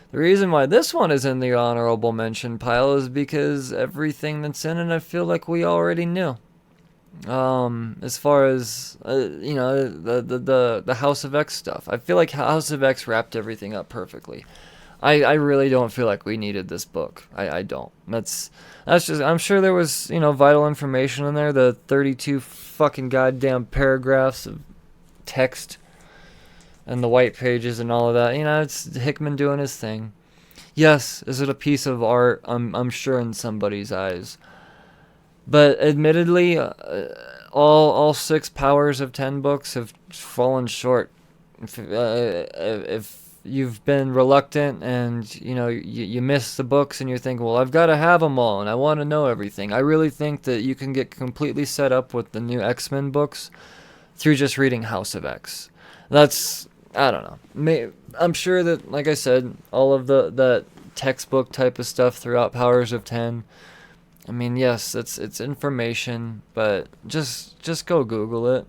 The reason why this one is in the honorable mention pile is because everything that's in it I feel like we already knew. As far as the House of X stuff, I feel like House of X wrapped everything up perfectly. I really don't feel like we needed this book. I don't. That's just, I'm sure there was vital information in there. The 32 fucking goddamn paragraphs of text and the white pages and all of that. It's Hickman doing his thing. Yes, is it a piece of art? I'm sure in somebody's eyes. But admittedly, all 6 Powers of 10 books have fallen short. If you've been reluctant and you miss the books and you think, well, I've got to have them all and I want to know everything, I really think that you can get completely set up with the new X-Men books through just reading House of X. I don't know. I'm sure that, like I said, all of the textbook type of stuff throughout Powers of 10. I mean, yes, it's information, but just go Google it.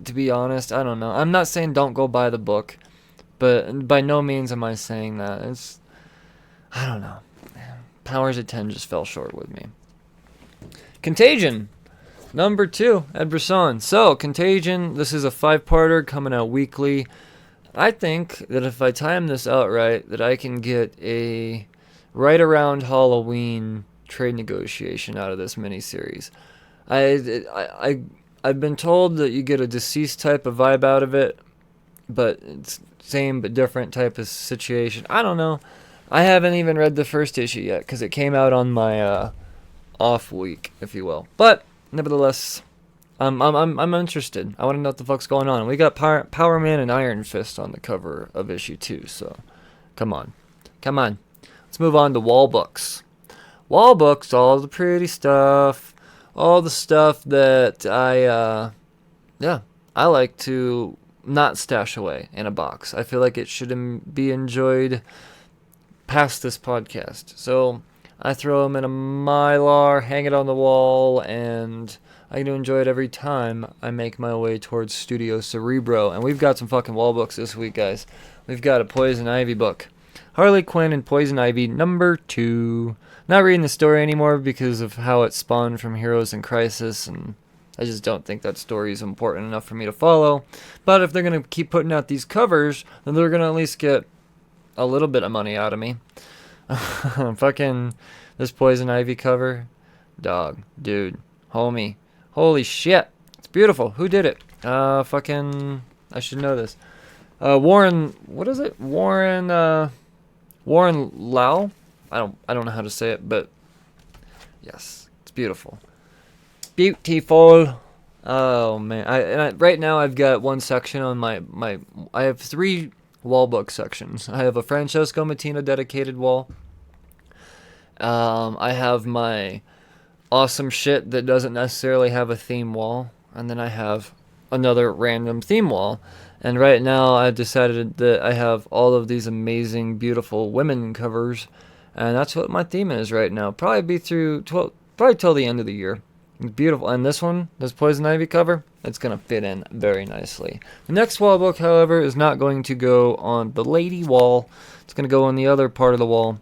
To be honest, I don't know. I'm not saying don't go buy the book, but by no means am I saying that. I don't know. Powers of 10 just fell short with me. Contagion, number 2, Ed Brisson. So, Contagion, this is a 5-parter coming out weekly. I think that if I time this out right, that I can get a right around Halloween trade negotiation out of this miniseries. I've been told that you get a deceased type of vibe out of it, but it's same but different type of situation. I don't know. I haven't even read the first issue yet because it came out on my off week, if you will. But nevertheless, I'm interested. I want to know what the fuck's going on. We got Power Man and Iron Fist on the cover of issue 2, so come on. Let's move on to wall books. Wall books, all the pretty stuff, all the stuff that I like to not stash away in a box. I feel like it should be enjoyed past this podcast. So I throw them in a Mylar, hang it on the wall, and I get to enjoy it every time I make my way towards Studio Cerebro. And we've got some fucking wall books this week, guys. We've got a Poison Ivy book. Harley Quinn and Poison Ivy #2. Not reading the story anymore because of how it spawned from Heroes in Crisis, and I just don't think that story is important enough for me to follow. But if they're going to keep putting out these covers, then they're going to at least get a little bit of money out of me. Fucking this Poison Ivy cover. Dog. Dude. Homie. Holy shit. It's beautiful. Who did it? Fucking... I should know this. Warren... What is it? Warren Lau? I don't know how to say it, but... Yes. It's beautiful. Beautiful. Oh, man. Right now I've got one section on my... I have 3 wall book sections. I have a Francesco Mattina dedicated wall. I have my awesome shit that doesn't necessarily have a theme wall, and then I have another random theme wall. And right now I've decided that I have all of these amazing, beautiful women covers, and that's what my theme is right now. Probably till the end of the year. It's beautiful. And this one, this Poison Ivy cover, it's going to fit in very nicely. The next wall book, however, is not going to go on the lady wall. It's going to go on the other part of the wall.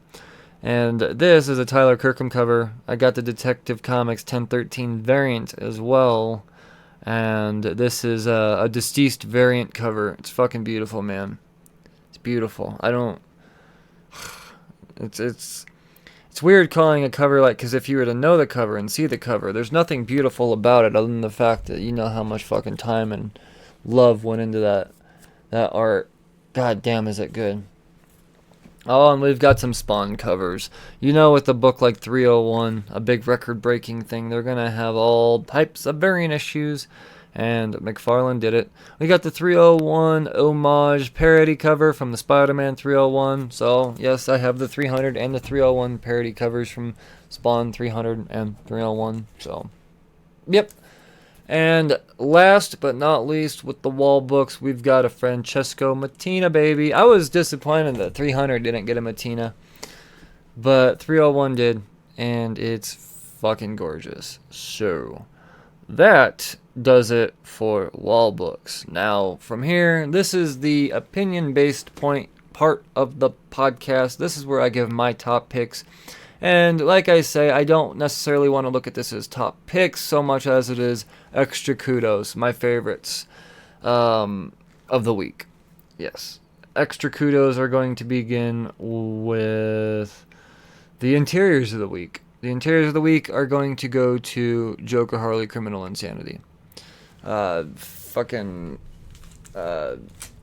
And this is a Tyler Kirkham cover. I got the Detective Comics 1013 variant as well. And this is a deceased variant cover. It's fucking beautiful, man. It's beautiful. It's weird calling a cover like, because if you were to know the cover and see the cover, there's nothing beautiful about it other than the fact that you know how much fucking time and love went into that art. God damn, is it good. Oh, and we've got some Spawn covers. You know, with a book like 301, a big record-breaking thing, they're going to have all types of variant issues, and McFarlane did it. We got the 301 homage parody cover from the Spider-Man 301, so yes, I have the 300 and the 301 parody covers from Spawn 300 and 301, so yep. And last but not least, with the wall books, we've got a Francesco Mattina, baby. I was disappointed that 300 didn't get a Mattina, but 301 did, and it's fucking gorgeous. So that does it for wall books. Now, from here, this is the opinion-based part of the podcast. This is where I give my top picks. And like I say, I don't necessarily want to look at this as top picks so much as it is extra kudos, my favorites of the week. Yes. Extra kudos are going to begin with the interiors of the week. The interiors of the week are going to go to Joker, Harley, Criminal Insanity. Miko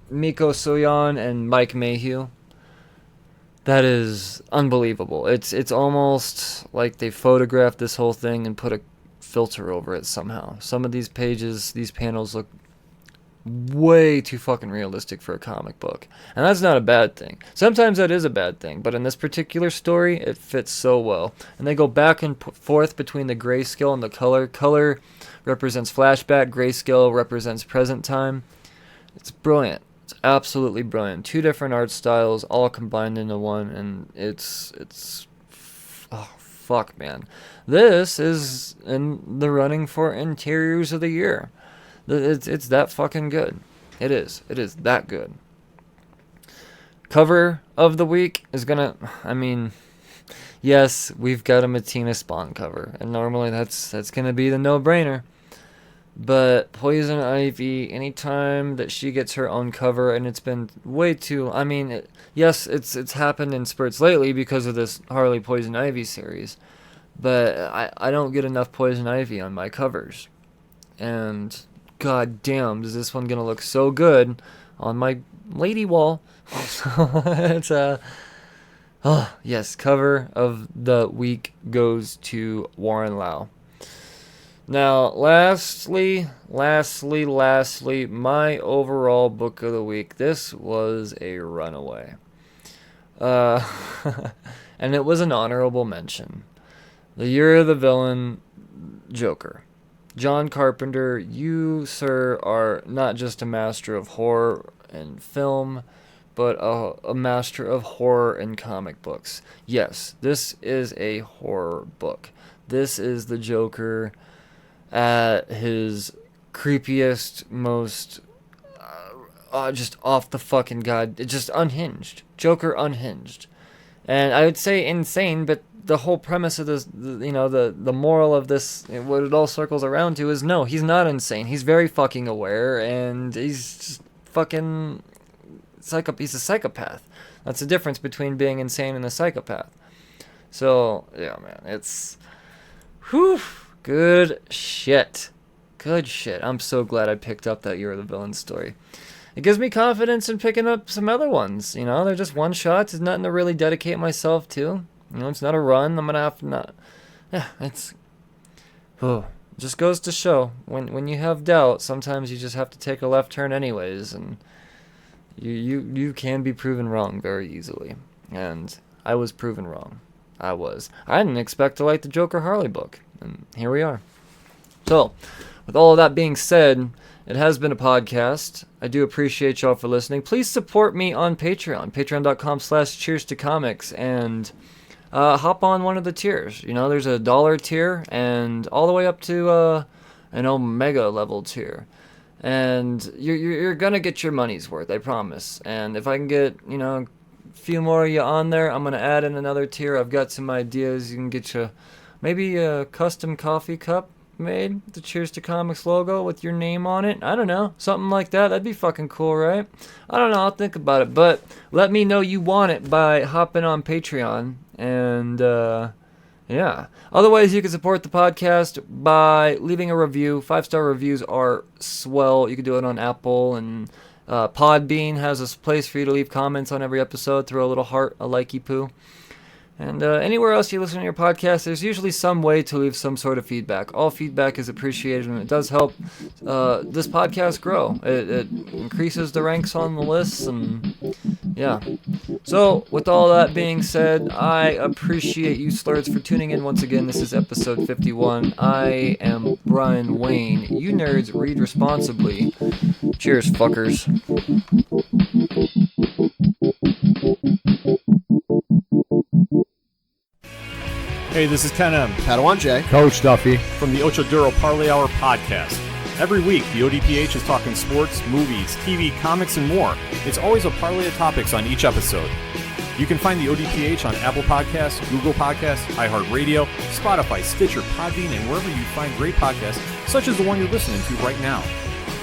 Soyan and Mike Mayhew. That is unbelievable. It's almost like they photographed this whole thing and put a filter over it somehow. Some of these pages, these panels look way too fucking realistic for a comic book. And that's not a bad thing. Sometimes that is a bad thing, but in this particular story, it fits so well. And they go back and forth between the grayscale and the color. Color represents flashback, grayscale represents present time. It's brilliant. It's absolutely brilliant. 2 different art styles all combined into one, and it's oh fuck, man. This is in the running for interiors of the year. It's that fucking good. It is that good. Cover of the week is gonna, yes, we've got a Mattina Spawn cover, and normally that's gonna be the no-brainer. But Poison Ivy, anytime that she gets her own cover, and it's been way too... yes, it's happened in spurts lately because of this Harley Poison Ivy series. But I don't get enough Poison Ivy on my covers. And god damn, is this one going to look so good on my lady wall. It's yes, cover of the week goes to Warren Lau. Now, lastly, my overall book of the week. This was a runaway. And it was an honorable mention. The Year of the Villain, Joker. John Carpenter, you, sir, are not just a master of horror and film, but a master of horror and comic books. Yes, this is a horror book. This is the Joker at his creepiest, most just off the fucking god, just unhinged. Joker unhinged. And I would say insane, but the whole premise of this, the moral of this, what it all circles around to is no, he's not insane. He's very fucking aware, and he's just fucking he's a psychopath. That's the difference between being insane and a psychopath. So, yeah, man, it's good shit. Good shit. I'm so glad I picked up that You're the Villain story. It gives me confidence in picking up some other ones. They're just one-shots. It's nothing to really dedicate myself to. It's not a run. I'm going to have to not... Yeah, it's... Oh, it just goes to show. When you have doubt, sometimes you just have to take a left turn anyways, and you can be proven wrong very easily. And I was proven wrong. I didn't expect to like the Joker Harley book, and here we are. So, with all of that being said... It has been a podcast. I do appreciate y'all for listening. Please support me on Patreon, patreon.com/cheers2comics, and hop on one of the tiers. There's a $1 tier and all the way up to an Omega level tier. And you're going to get your money's worth, I promise. And if I can get, a few more of you on there, I'm going to add in another tier. I've got some ideas. You can get you maybe a custom coffee cup made, the Cheers to Comics logo with your name on it. I don't know, something like that. That'd be fucking cool, right? I don't know, I'll think about it, but let me know you want it by hopping on Patreon, and yeah. Otherwise, you can support the podcast by leaving a review. 5-star reviews are swell. You can do it on Apple, and Podbean has a place for you to leave comments on every episode. Throw a little heart, a likey poo. And anywhere else you listen to your podcast, there's usually some way to leave some sort of feedback. All feedback is appreciated, and it does help this podcast grow. It increases the ranks on the lists, and yeah. So, with all that being said, I appreciate you slurs for tuning in once again. This is episode 51. I am Brian Wayne. You nerds read responsibly. Cheers, fuckers. Hey, this is Ken M. Padawan J. Coach Duffy. From the Ocho Duro Parlay Hour podcast. Every week, the ODPH is talking sports, movies, TV, comics, and more. It's always a parlay of topics on each episode. You can find the ODPH on Apple Podcasts, Google Podcasts, iHeartRadio, Spotify, Stitcher, Podbean, and wherever you find great podcasts, such as the one you're listening to right now.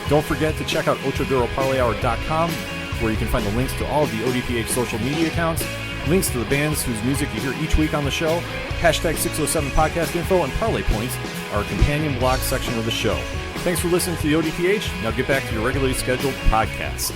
Don't forget to check out OchoDuroParlayHour.com, where you can find the links to all of the ODPH social media accounts, links to the bands whose music you hear each week on the show, hashtag 607 podcast info, and parlay points, our companion blog section of the show. Thanks for listening to the ODPH. Now get back to your regularly scheduled podcast.